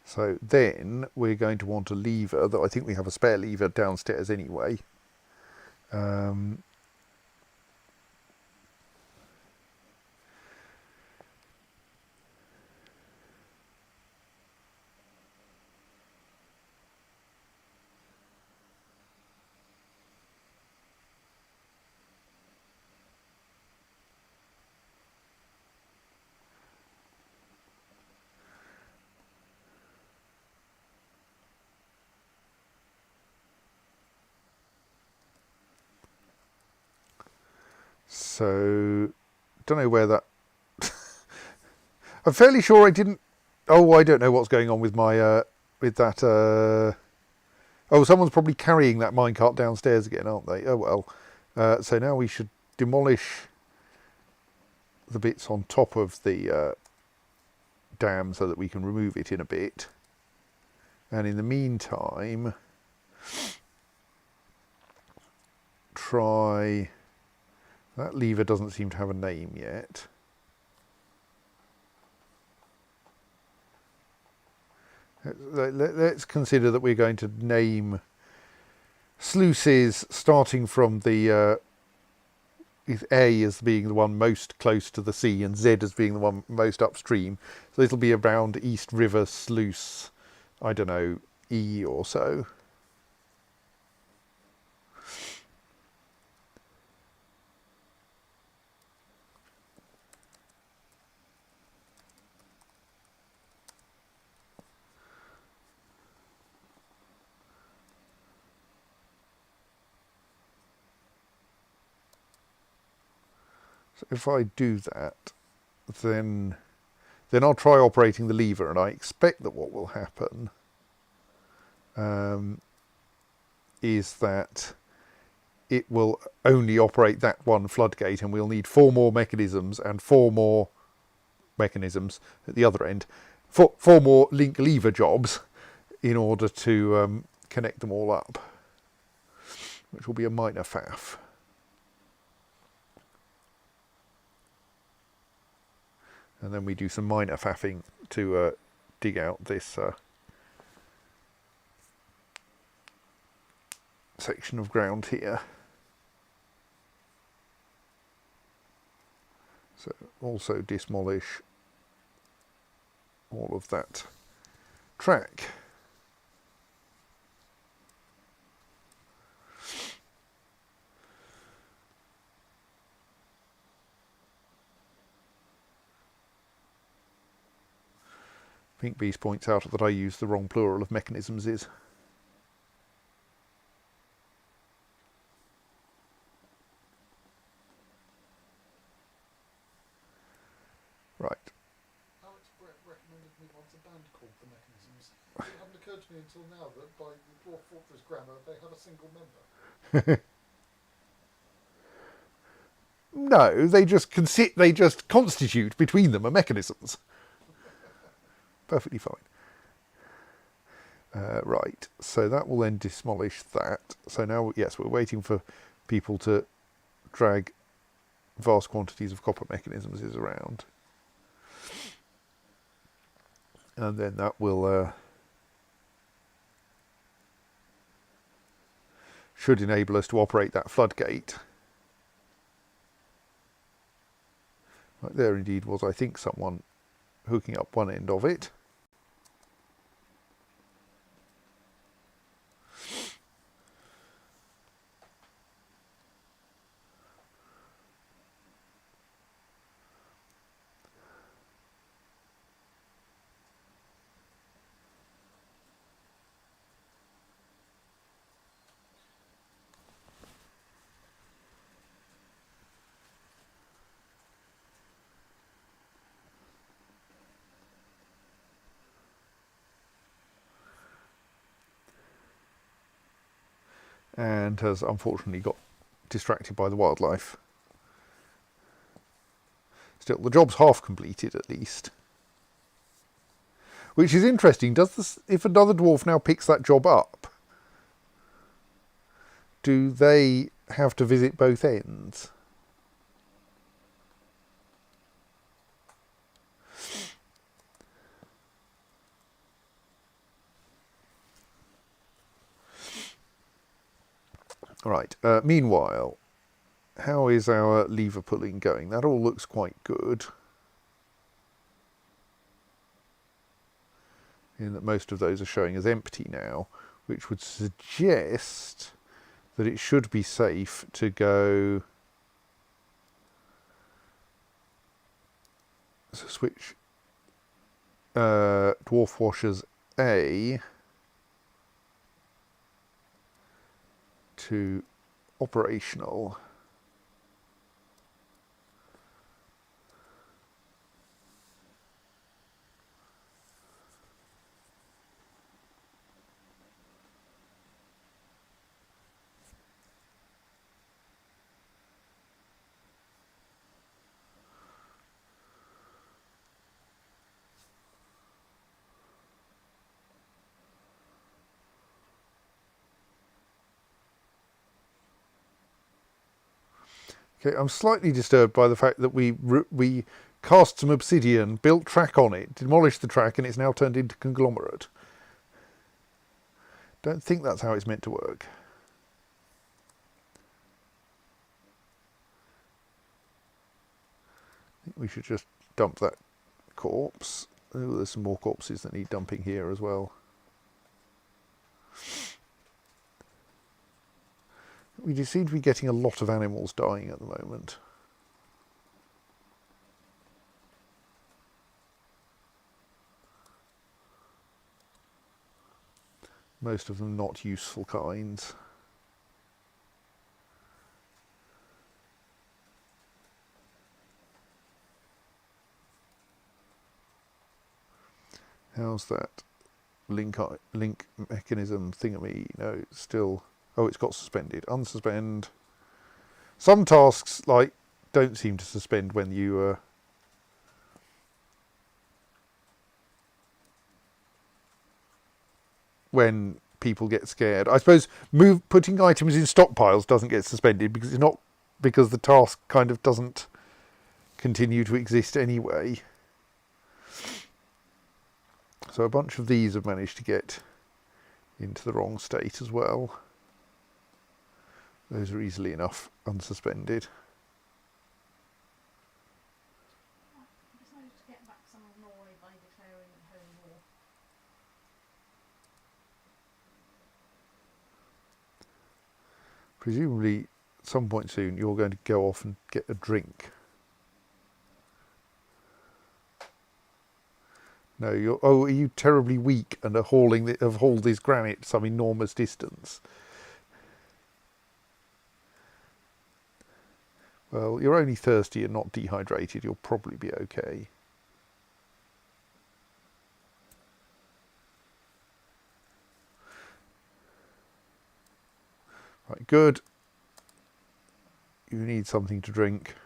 So then we're going to want a lever, that I think we have a spare lever downstairs anyway. So, don't know where that... I'm fairly sure I didn't... Oh, I don't know what's going on with my... with that... Oh, someone's probably carrying that minecart downstairs again, aren't they? Oh, well. So now we should demolish the bits on top of the dam so that we can remove it in a bit. And in the meantime, try... That lever doesn't seem to have a name yet. Let's consider that we're going to name sluices starting from the A as being the one most close to the sea and Z as being the one most upstream. So it'll be around East River Sluice, I don't know, E or so. So if I do that, then I'll try operating the lever, and I expect that what will happen is that it will only operate that one floodgate, and we'll need 4 more mechanisms and 4 more mechanisms at the other end, 4 more link lever jobs in order to connect them all up, which will be a minor faff. And then we do some minor faffing to dig out this section of ground here. So also demolish all of that track. Pink Beast points out that I use the wrong plural of mechanisms is. Right. Alex Brett recommended me once a band called The Mechanisms. It hadn't occurred to me until now that by the Dwarf Fortress grammar they have a single member. No, they just constitute between them a mechanisms. Perfectly fine. Right, so that will then demolish that. So now, yes, we're waiting for people to drag vast quantities of copper mechanisms around. And then that will should enable us to operate that floodgate. Right, there indeed was, I think, someone hooking up one end of it. And has unfortunately got distracted by the wildlife. Still, the job's half completed at least. Which is interesting. Does this, if another dwarf now picks that job up, do they have to visit both ends? Right, meanwhile, how is our lever pulling going? That all looks quite good. In that most of those are showing as empty now, which would suggest that it should be safe to go switch dwarf washers A to operational. Okay, I'm slightly disturbed by the fact that we cast some obsidian, built track on it, demolished the track, and it's now turned into conglomerate. Don't think that's how it's meant to work. I think we should just dump that corpse. Oh, there's some more corpses that need dumping here as well. We do seem to be getting a lot of animals dying at the moment. Most of them not useful kinds. How's that link mechanism thingamy? No, it's still... Oh, it's got suspended. Unsuspend. Some tasks, like, don't seem to suspend when you... when people get scared. I suppose putting items in stockpiles doesn't get suspended because it's not... because the task kind of doesn't continue to exist anyway. So a bunch of these have managed to get into the wrong state as well. Those are easily enough unsuspended. I decided to get back some of Norway by declaring her war. Presumably, at some point soon, you're going to go off and get a drink. No, you're... Oh, are you terribly weak and have hauled this granite some enormous distance? Well, you're only thirsty and not dehydrated. You'll probably be okay. Right, good. You need something to drink.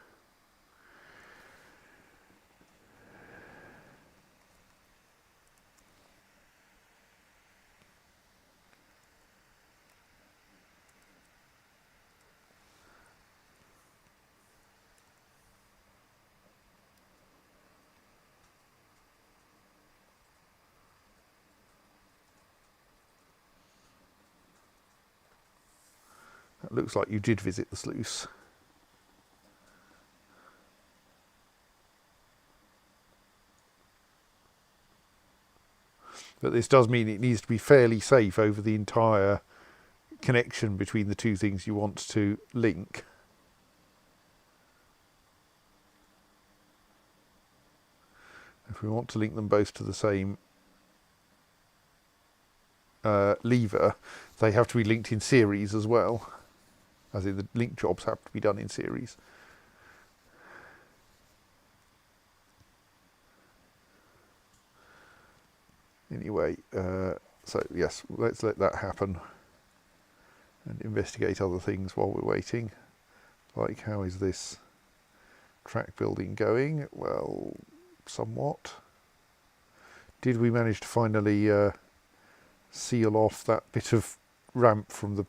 That looks like you did visit the sluice. But this does mean it needs to be fairly safe over the entire connection between the two things you want to link. If we want to link them both to the same lever, they have to be linked in series as well, as in the link jobs have to be done in series. Anyway, so yes, let's let that happen and investigate other things while we're waiting. Like, how is this track building going? Well, somewhat. Did we manage to finally seal off that bit of ramp from the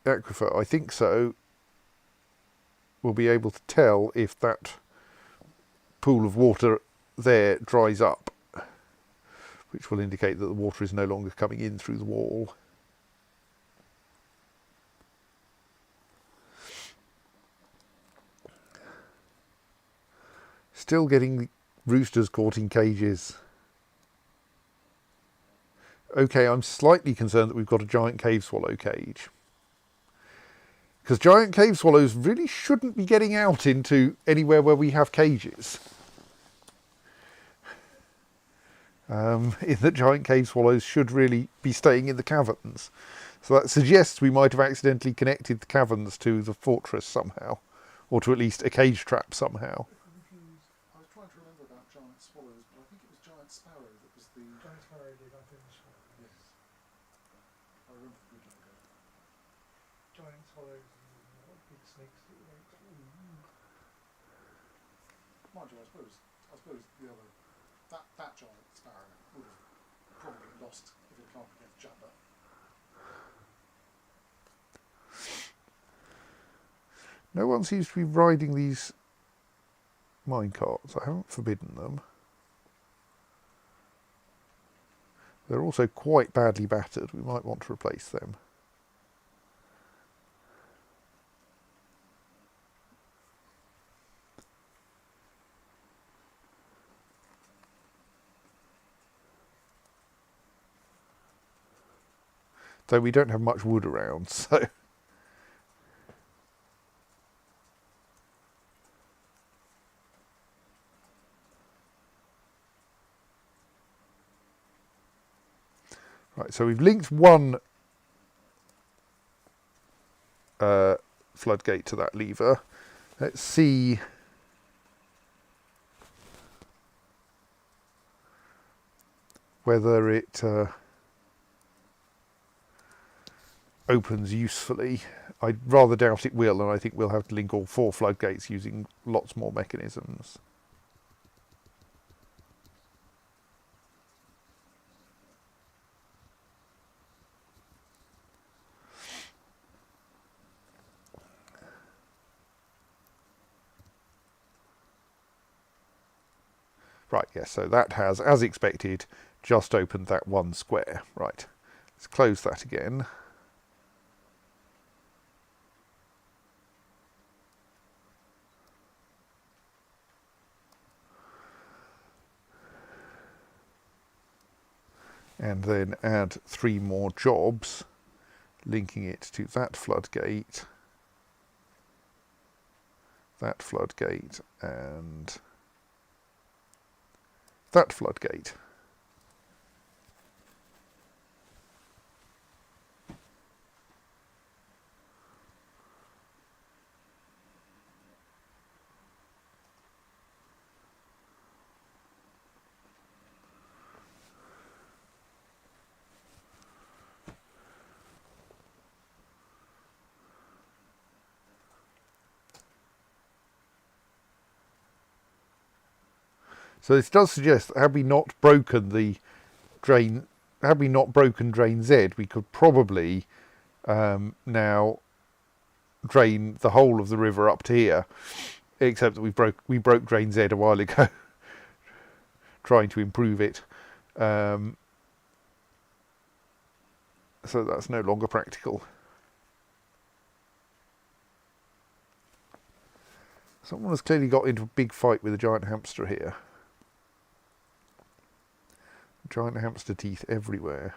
aquifer? I think so. We'll be able to tell if that pool of water there dries up, which will indicate that the water is no longer coming in through the wall. Still getting roosters caught in cages. Okay, I'm slightly concerned that we've got a giant cave swallow cage, because giant cave swallows really shouldn't be getting out into anywhere where we have cages. In that giant cave swallows should really be staying in the caverns. So that suggests we might have accidentally connected the caverns to the fortress somehow, or to at least a cage trap somehow. I was trying to remember about giant swallows, but I think it was giant sparrow that was the... Giant sparrow did, I think. Yes. I remember the good logo. Giant swallows and big snakes that were very cool. Mind you, I suppose the other... That giant sparrow would have probably lost if it can't against Jabba. No one seems to be riding these minecarts. I haven't forbidden them. They're also quite badly battered. We might want to replace them. Though we don't have much wood around, so... Right, so we've linked one floodgate to that lever. Let's see whether it opens usefully. I rather doubt it will, and I think we'll have to link all 4 floodgates using lots more mechanisms. Right, yes, so that has, as expected, just opened that one square. Right, let's close that again. And then add 3 more jobs, linking it to that floodgate, and that floodgate. So this does suggest that had we not broken the drain, had we not broken drain Z, we could probably now drain the whole of the river up to here, except that we broke drain Z a while ago, trying to improve it. So that's no longer practical. Someone has clearly got into a big fight with a giant hamster here. Giant hamster teeth everywhere.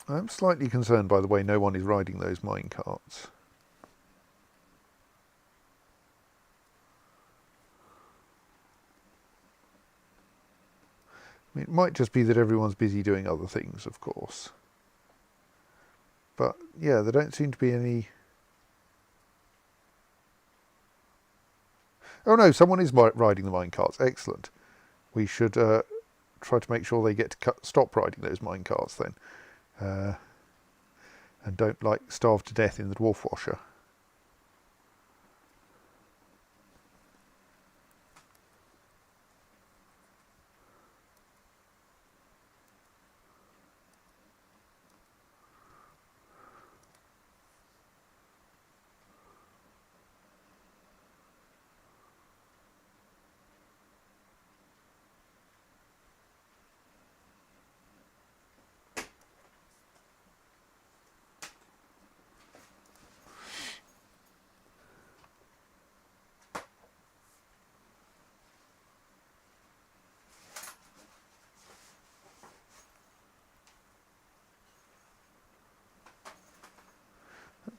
I'm slightly concerned, by the way, no one is riding those mine carts. I mean, it might just be that everyone's busy doing other things, of course. But, yeah, there don't seem to be any... Oh no, someone is riding the mine carts. Excellent. We should try to make sure they get to stop riding those mine carts then. And don't, like, starve to death in the dwarf washer.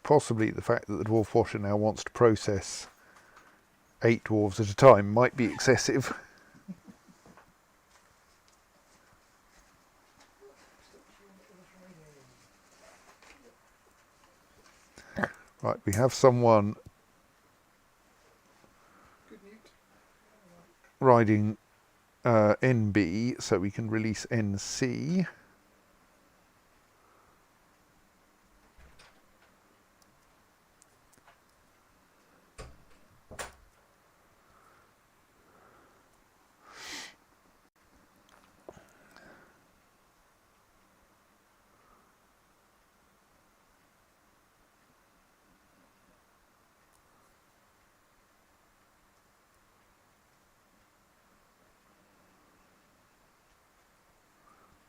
Possibly the fact that the dwarf washer now wants to process 8 dwarves at a time might be excessive. Right, we have someone riding NB, so we can release NC.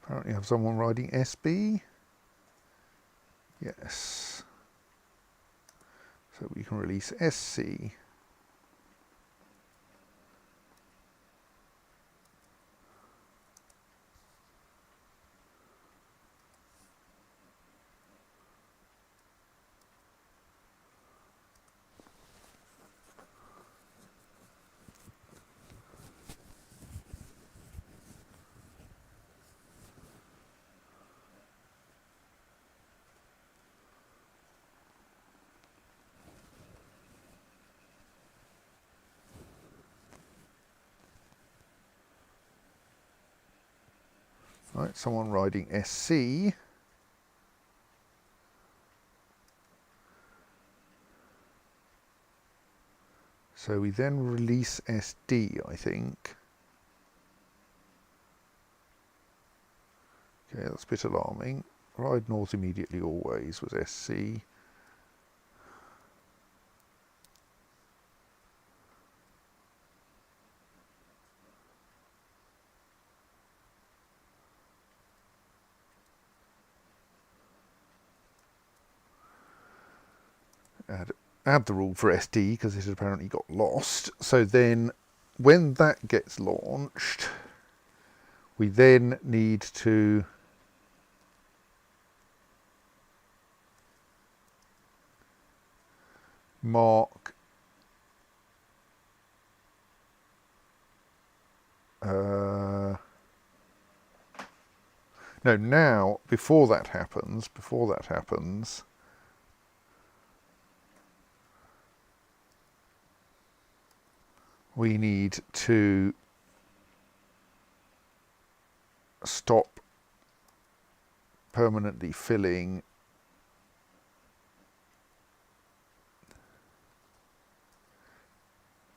Apparently have someone riding SB. Yes. So we can release SC. Right, someone riding SC. So we then release SD, I think. Okay, that's a bit alarming. Ride north immediately always was SC. Add the rule for SD because it had apparently got lost. So then when that gets launched, we then need to mark no, now before that happens, we need to stop permanently filling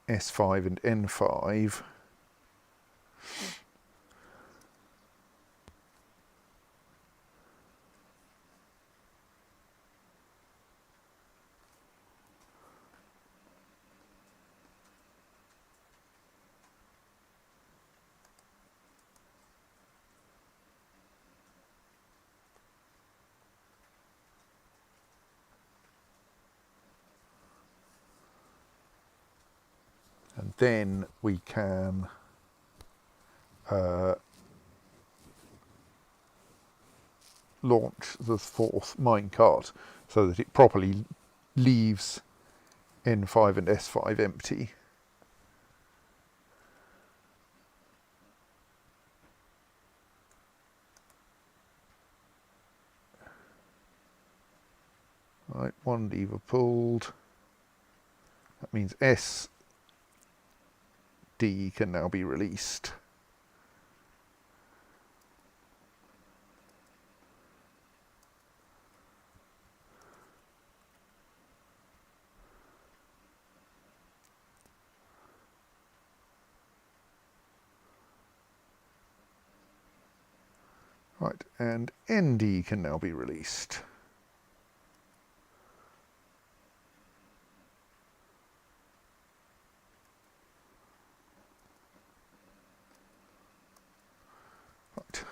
S5 and N5 then we can launch the fourth minecart so that it properly leaves N5 and S5 empty. Right, one lever pulled. That means SD can now be released. Right, and ND can now be released. Right.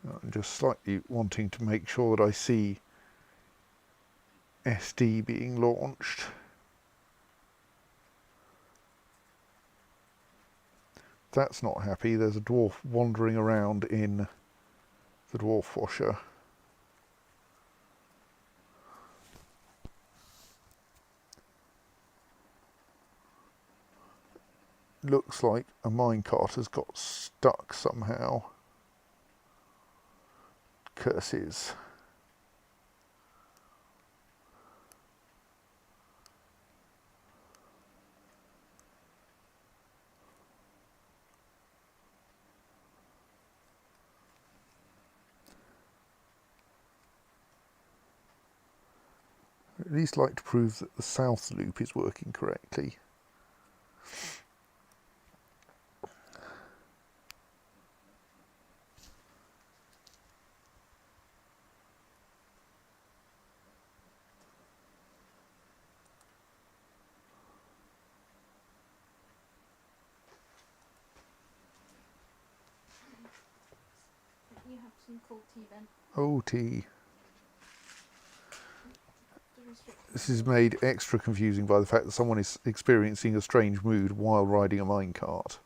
I'm just slightly wanting to make sure that I see SD being launched. That's not happy. There's a dwarf wandering around in the dwarf washer. Looks like a minecart has got stuck somehow. Curses. I'd at least like to prove that the south loop is working correctly. You have some cold tea then. OT. The restrictions. This is made extra confusing by the fact that someone is experiencing a strange mood while riding a minecart.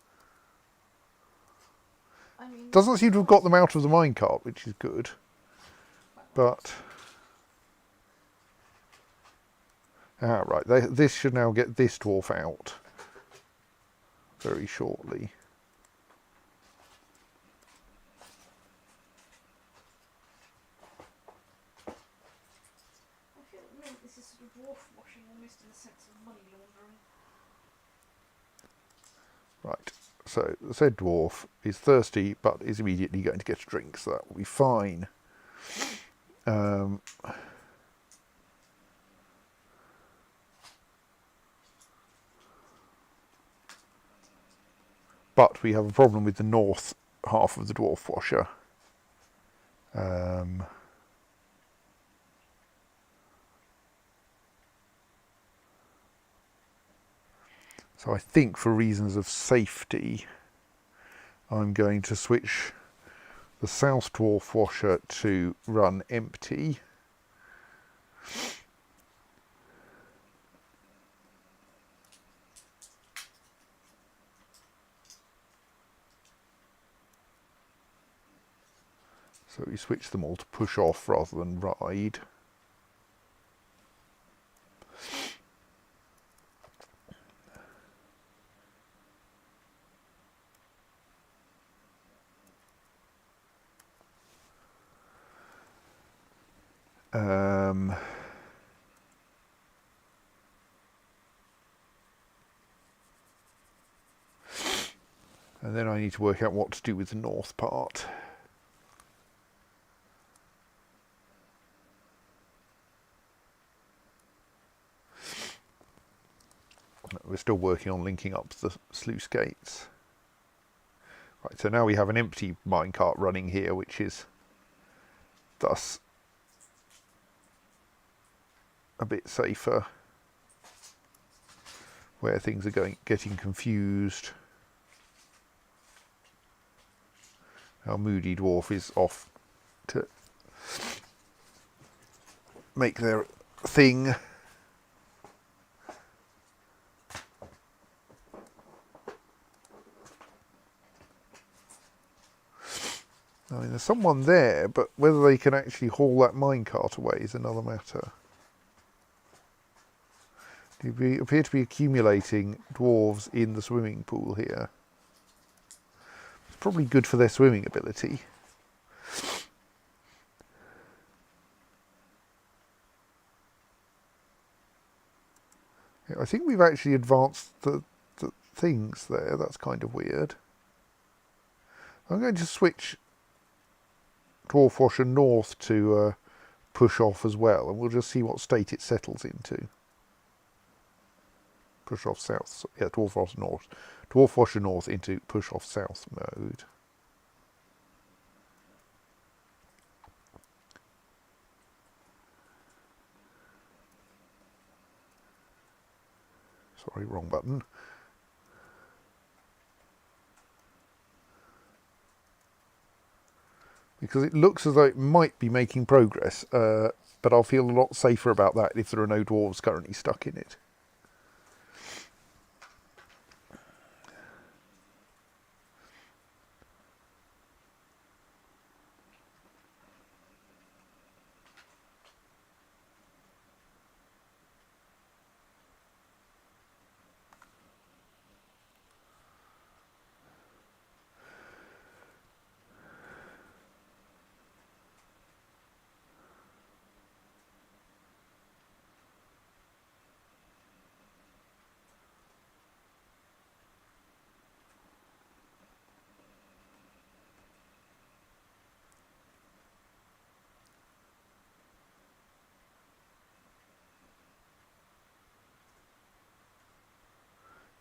I mean, Doesn't seem to have got them out of the minecart, which is good. But right, this should now get this dwarf out very shortly. I feel at the moment this is sort of dwarf washing almost in the sense of money laundering. Right, so the said dwarf is thirsty but is immediately going to get a drink, so that will be fine. But we have a problem with the north half of the dwarf washer. So I think for reasons of safety, I'm going to switch the south dwarf washer to run empty. So we switch them all to push off rather than ride. Um, and then I need to work out what to do with the north part. We're still working on linking up the sluice gates. Right, so now we have an empty minecart running here, which is thus a bit safer, where things are getting confused. Our moody dwarf is off to make their thing. I mean, there's someone there, but whether they can actually haul that minecart away is another matter. They appear to be accumulating dwarves in the swimming pool here. It's probably good for their swimming ability. Yeah, I think we've actually advanced the things there. That's kind of weird. I'm going to switch Dwarf Washer North to push off as well, and we'll just see what state it settles into. Push off south, yeah, Dwarf Washer North. Dwarf Washer North into push off south mode. Sorry, wrong button. Because it looks as though it might be making progress, but I'll feel a lot safer about that if there are no dwarves currently stuck in it.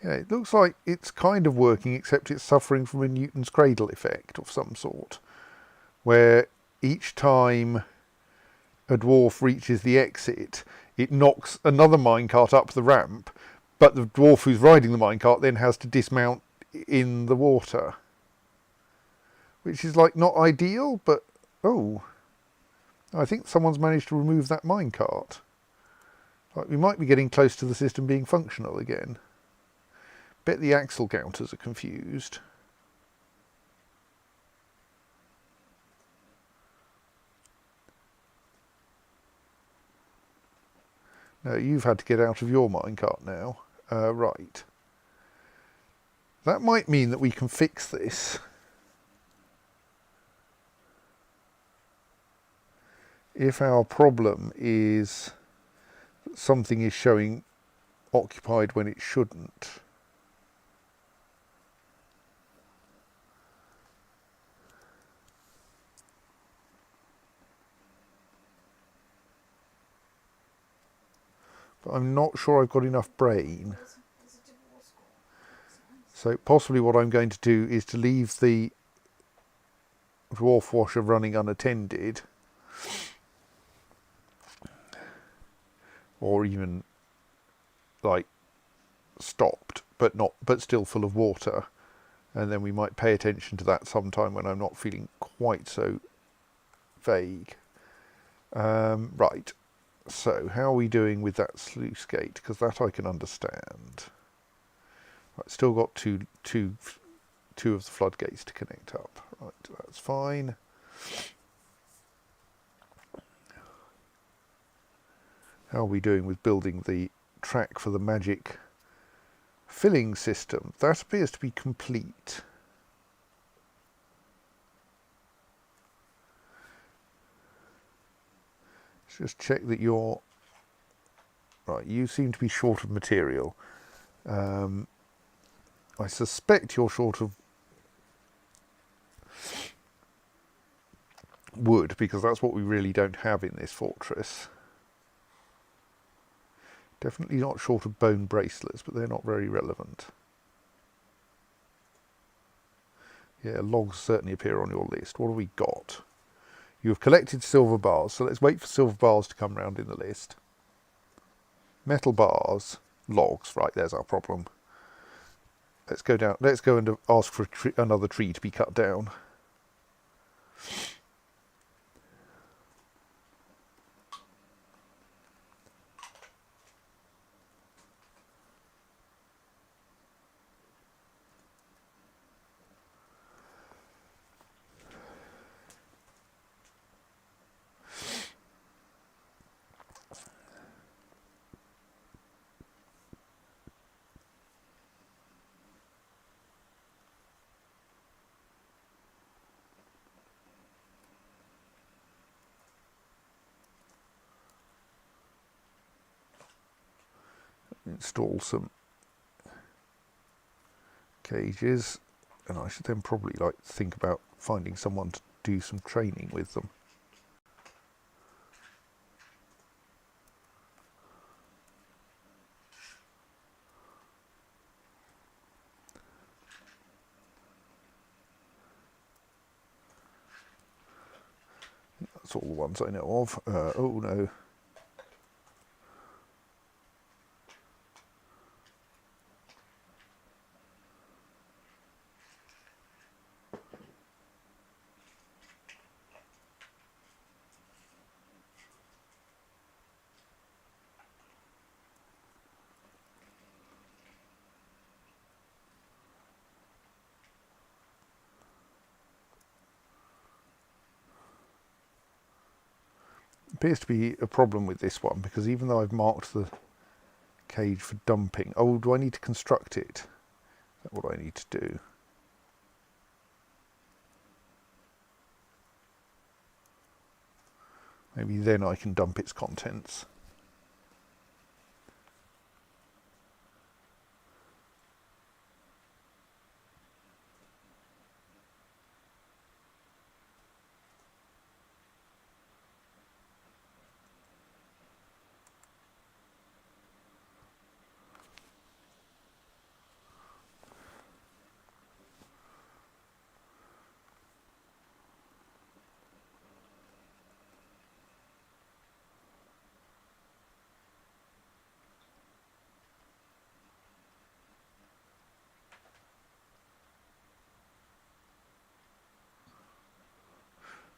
Yeah, it looks like it's kind of working, except it's suffering from a Newton's cradle effect of some sort, where each time a dwarf reaches the exit, it knocks another minecart up the ramp, but the dwarf who's riding the minecart then has to dismount in the water. Which is like not ideal, but oh, I think someone's managed to remove that minecart. Like, we might be getting close to the system being functional again. Bet the axle counters are confused. No, you've had to get out of your minecart now. Right. That might mean that we can fix this. If our problem is that something is showing occupied when it shouldn't. But I'm not sure I've got enough brain. So possibly what I'm going to do is to leave the dwarf washer running unattended, or even like stopped, but still full of water, and then we might pay attention to that sometime when I'm not feeling quite so vague. Right. So, how are we doing with that sluice gate? Because that I can understand. Right, still got two of the floodgates to connect up. Right, that's fine. How are we doing with building the track for the magic filling system? That appears to be complete. Let's just check that you're... Right, you seem to be short of material. I suspect you're short of wood, because that's what we really don't have in this fortress. Definitely not short of bone bracelets, but they're not very relevant. Yeah, logs certainly appear on your list. What have we got? You have collected silver bars, so let's wait for silver bars to come round in the list. Metal bars, logs, right, there's our problem. Let's go down, let's go and ask for another tree to be cut down. Install some cages, and I should then probably think about finding someone to do some training with them. That's all the ones I know of. Oh no. Appears to be a problem with this one, because even though I've marked the cage for dumping, oh, do I need to construct it? Is that what I need to do? Maybe then I can dump its contents.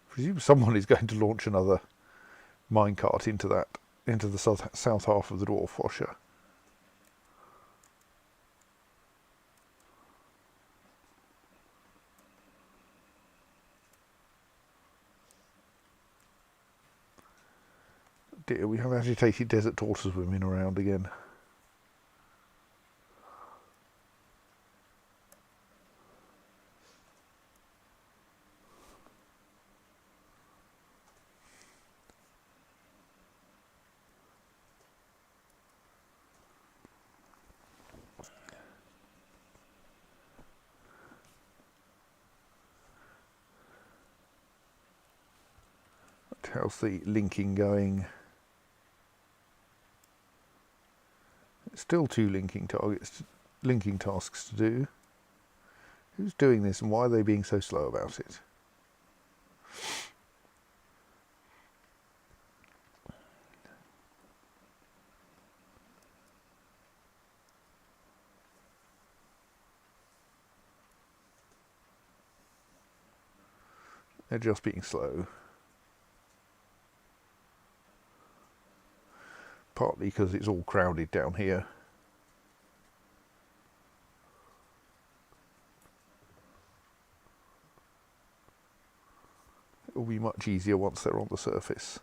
I presume someone is going to launch another minecart into the south half of the dwarf washer. Dear, we have agitated desert tortoise women around again. How's the linking going? Still two linking tasks to do. Who's doing this, and why are they being so slow about it? They're just being slow. Partly because it's all crowded down here. It will be much easier once they're on the surface.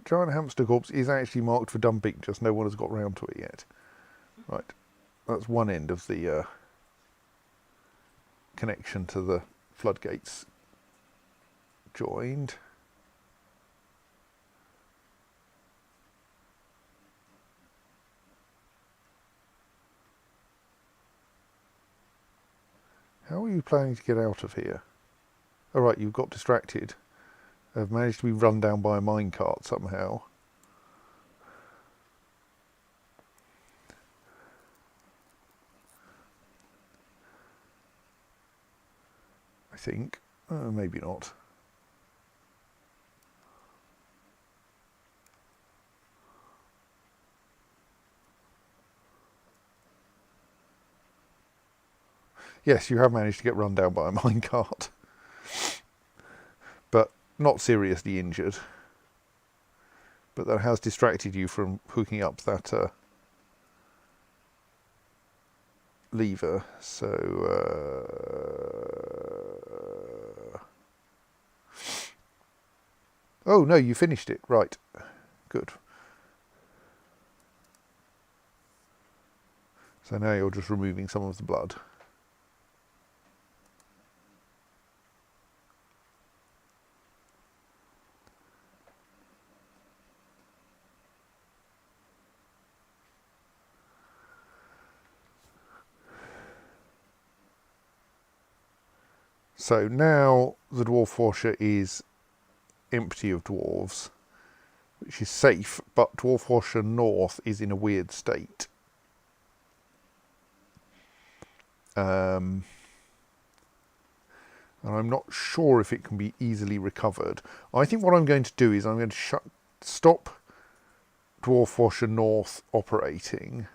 giant hamster corpse is actually marked for dumping, just no one has got round to it yet. Right, that's one end of the connection to the floodgates joined. How are you planning to get out of here? All right, you've got distracted. Have managed to be run down by a minecart somehow. I think. Maybe not. Yes, you have managed to get run down by a minecart. But not seriously injured. But that has distracted you from hooking up that lever. So... Oh, no, you finished it. Right. Good. So now you're just removing some of the blood. So now the dwarf washer is empty of dwarves, which is safe, but dwarf washer north is in a weird state. And I'm not sure if it can be easily recovered. I think what I'm going to do is I'm going to stop dwarf washer north operating.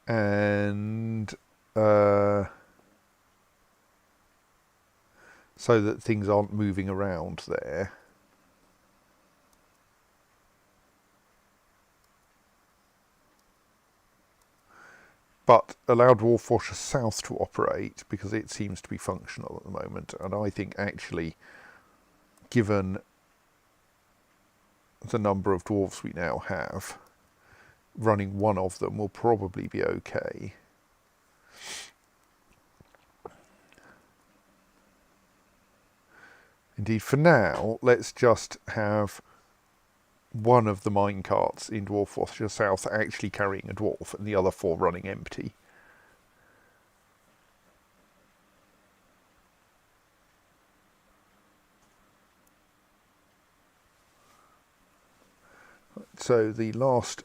And so that things aren't moving around there. But allow dwarf washer south to operate because it seems to be functional at the moment, and I think actually, given the number of dwarves we now have, running one of them will probably be okay. Indeed, for now, let's just have one of the mine carts in Dwarf Washer South actually carrying a dwarf and the other 4 running empty. So the last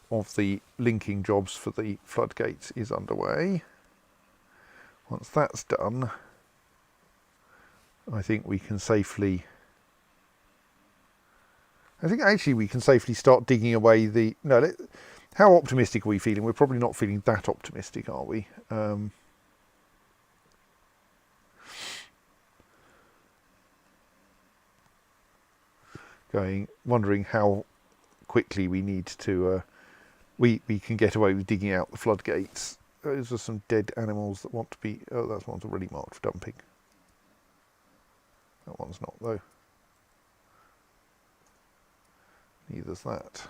of the linking jobs for the floodgates is underway. Once that's done, I think we can safely... I think actually we can safely start digging away the... No, how optimistic are we feeling? We're probably not feeling that optimistic, are we? Wondering how quickly we need to... we can get away with digging out the floodgates. Those are some dead animals that want to be... Oh, that one's already marked for dumping. That one's not, though. Neither's that.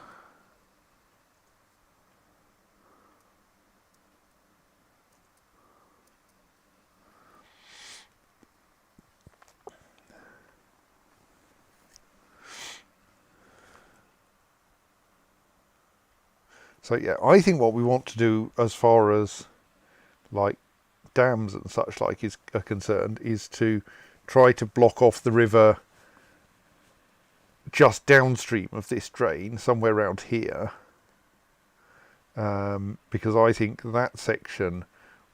So yeah, I think what we want to do as far as like dams and such like are concerned is to try to block off the river just downstream of this drain, somewhere around here, because I think that section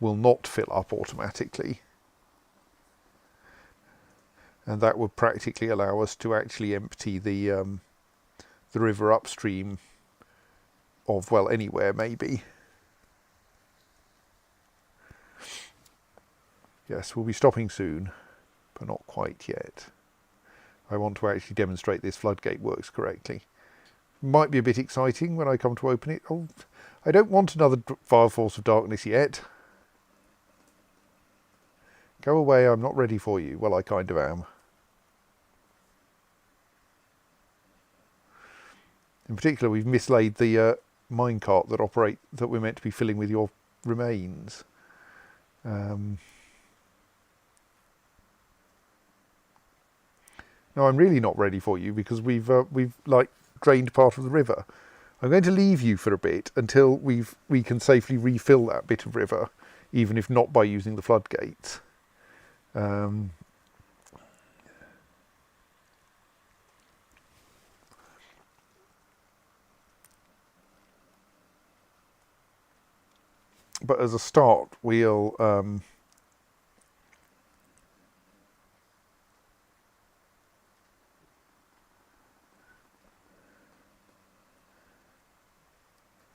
will not fill up automatically, and that would practically allow us to actually empty the river upstream of, well, anywhere maybe. Yes, we'll be stopping soon, but not quite yet. I want to actually demonstrate this floodgate works correctly. Might be a bit exciting when I come to open it. I don't want another Vile Force of Darkness yet. Go away, I'm not ready for you. Well, I kind of am. In particular, we've mislaid the minecart that we're meant to be filling with your remains. No, I'm really not ready for you because we've like drained part of the river. I'm going to leave you for a bit until we can safely refill that bit of river, even if not by using the floodgates. But as a start, we'll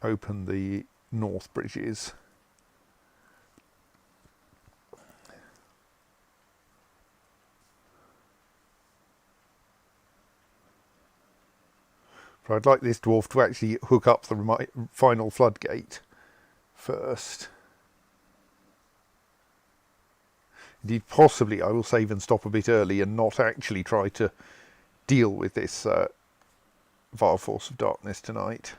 open the north bridges. But I'd like this dwarf to actually hook up the final floodgate first. Indeed, possibly I will save and stop a bit early and not actually try to deal with this Vile Force of Darkness tonight.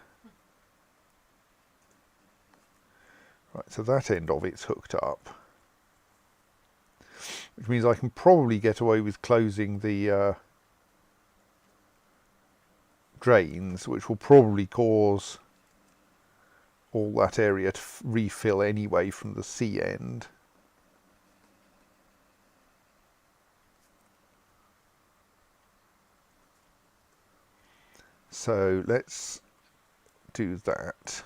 Right, so that end of it's hooked up. Which means I can probably get away with closing the drains, which will probably cause all that area to refill anyway from the sea end. So let's do that.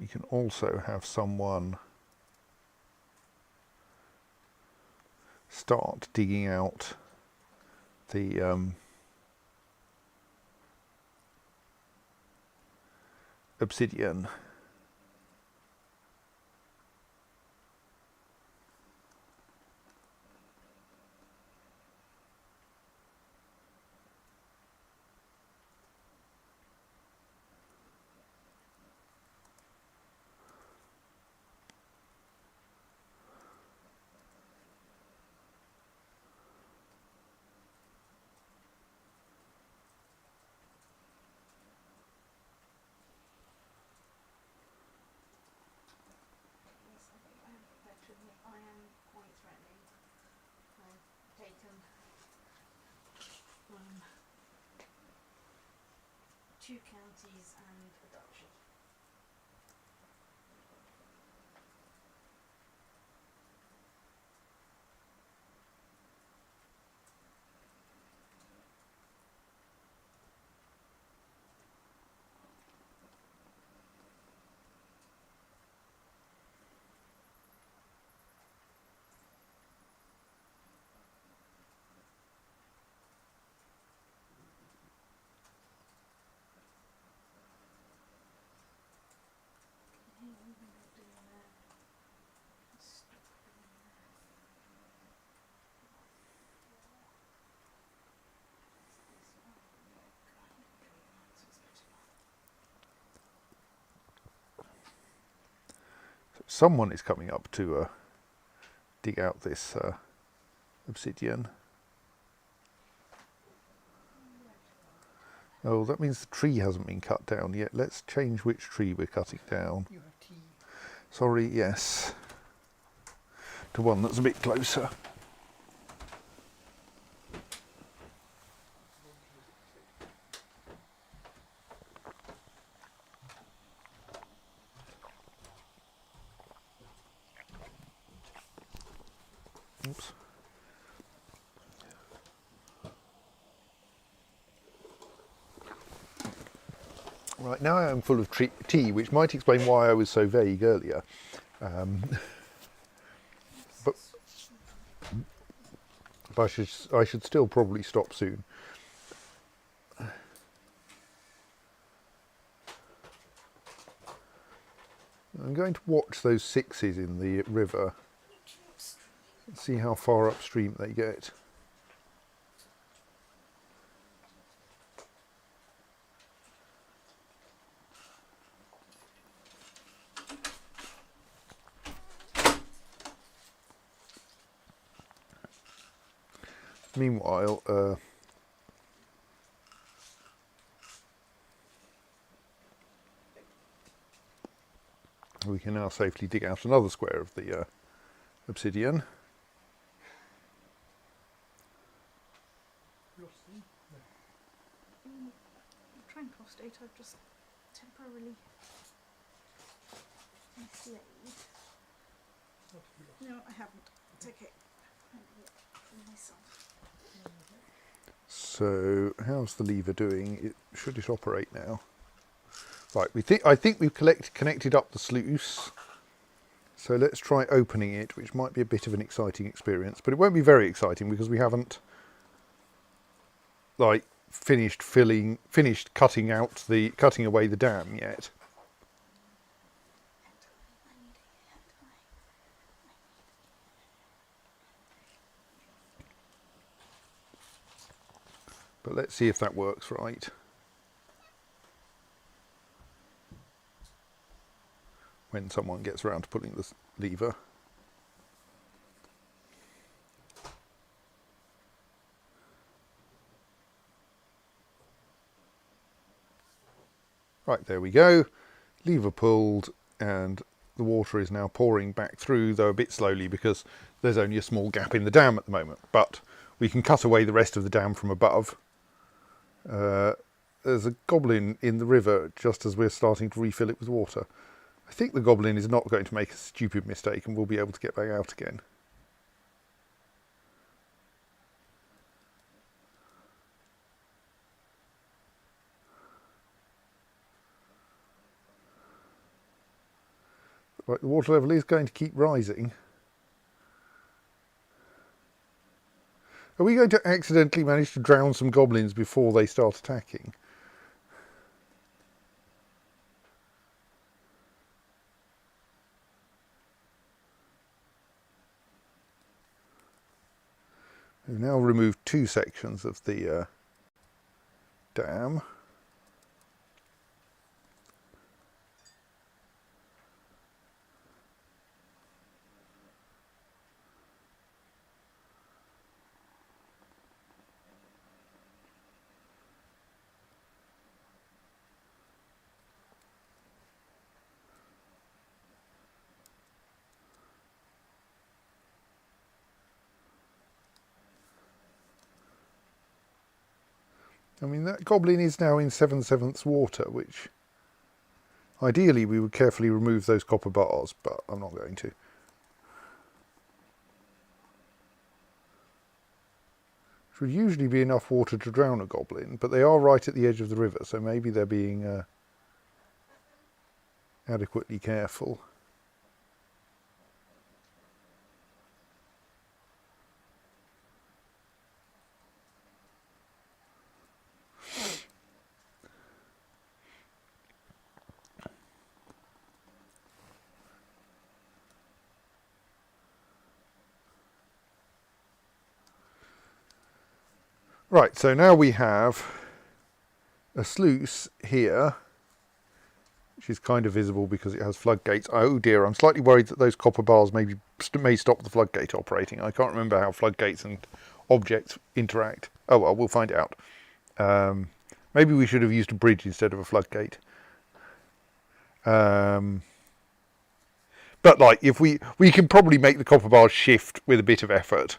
We can also have someone start digging out the obsidian. Yes, I think I am prepared to admit I am quite threatening. I've taken 2 counties and a duchy. Hang on, I'm not doing that. Stop doing that. This one, yeah, God, I'm doing that, so it's better not. So someone is coming up to dig out this obsidian. Oh, that means the tree hasn't been cut down yet. Let's change which tree we're cutting down. You have tea. Sorry, yes. To one that's a bit closer. Right, now I am full of tea, which might explain why I was so vague earlier. But, but I should still probably stop soon. I'm going to watch those sixes in the river, see how far upstream they get. Meanwhile, we can now safely dig out another square of the obsidian. Lost them? No. I'm trying prostate, I've just temporarily mislaid. Not to be lost. No, I haven't. It's okay. I'll do it for myself. So, how's the lever doing? Should it operate now? Right, I think we've connected up the sluice. So let's try opening it, which might be a bit of an exciting experience, but it won't be very exciting because we haven't like finished cutting away the dam yet. But let's see if that works right. When someone gets around to pulling the lever. Right, there we go. Lever pulled, and the water is now pouring back through, though a bit slowly because there's only a small gap in the dam at the moment. But we can cut away the rest of the dam from above. There's a goblin in the river just as we're starting to refill it with water. I think the goblin is not going to make a stupid mistake and we'll be able to get back out again. Right, the water level is going to keep rising. Are we going to accidentally manage to drown some goblins before they start attacking? We've now removed 2 sections of the dam. I mean, that goblin is now in 7/7 water, which ideally we would carefully remove those copper bars, but I'm not going to. Which would usually be enough water to drown a goblin, but they are right at the edge of the river, so maybe they're being adequately careful. Right, so now we have a sluice here, which is kind of visible because it has floodgates. Oh dear, I'm slightly worried that those copper bars may stop the floodgate operating. I can't remember how floodgates and objects interact. Oh well, we'll find out. Maybe we should have used a bridge instead of a floodgate. But like, if we can probably make the copper bars shift with a bit of effort.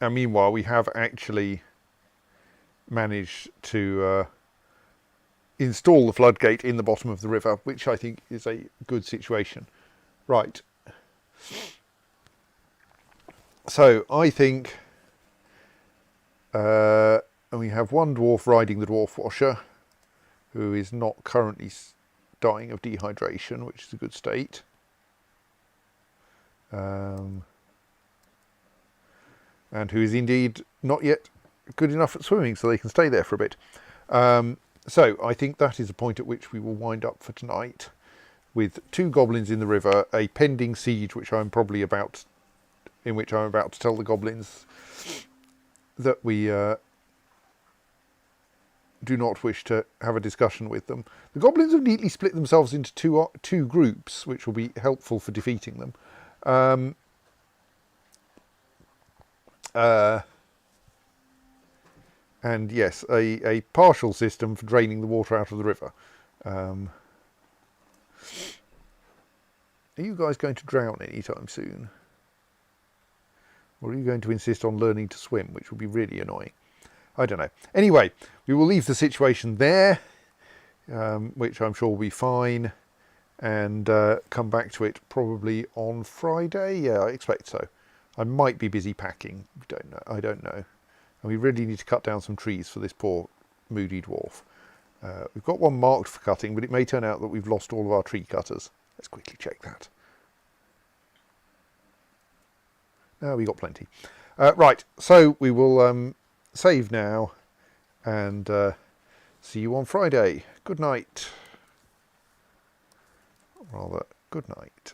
And meanwhile, we have actually managed to install the floodgate in the bottom of the river, which I think is a good situation. Right. So I think And we have one dwarf riding the dwarf washer, who is not currently dying of dehydration, which is a good state. And who is indeed not yet good enough at swimming, so they can stay there for a bit. So I think that is a point at which we will wind up for tonight, with 2 goblins in the river, a pending siege, in which I'm about to tell the goblins that we do not wish to have a discussion with them. The goblins have neatly split themselves into two groups, which will be helpful for defeating them. And yes, a partial system for draining the water out of the river. Are you guys going to drown anytime soon? Or are you going to insist on learning to swim, which will be really annoying? I don't know. Anyway, we will leave the situation there, which I'm sure will be fine, and come back to it probably on Friday. Yeah, I expect so. I might be busy packing. I don't know. And we really need to cut down some trees for this poor moody dwarf. We've got one marked for cutting, but it may turn out that we've lost all of our tree cutters. Let's quickly check that. No, we got plenty. Right, so we will save now and see you on Friday. Good night. Rather, good night.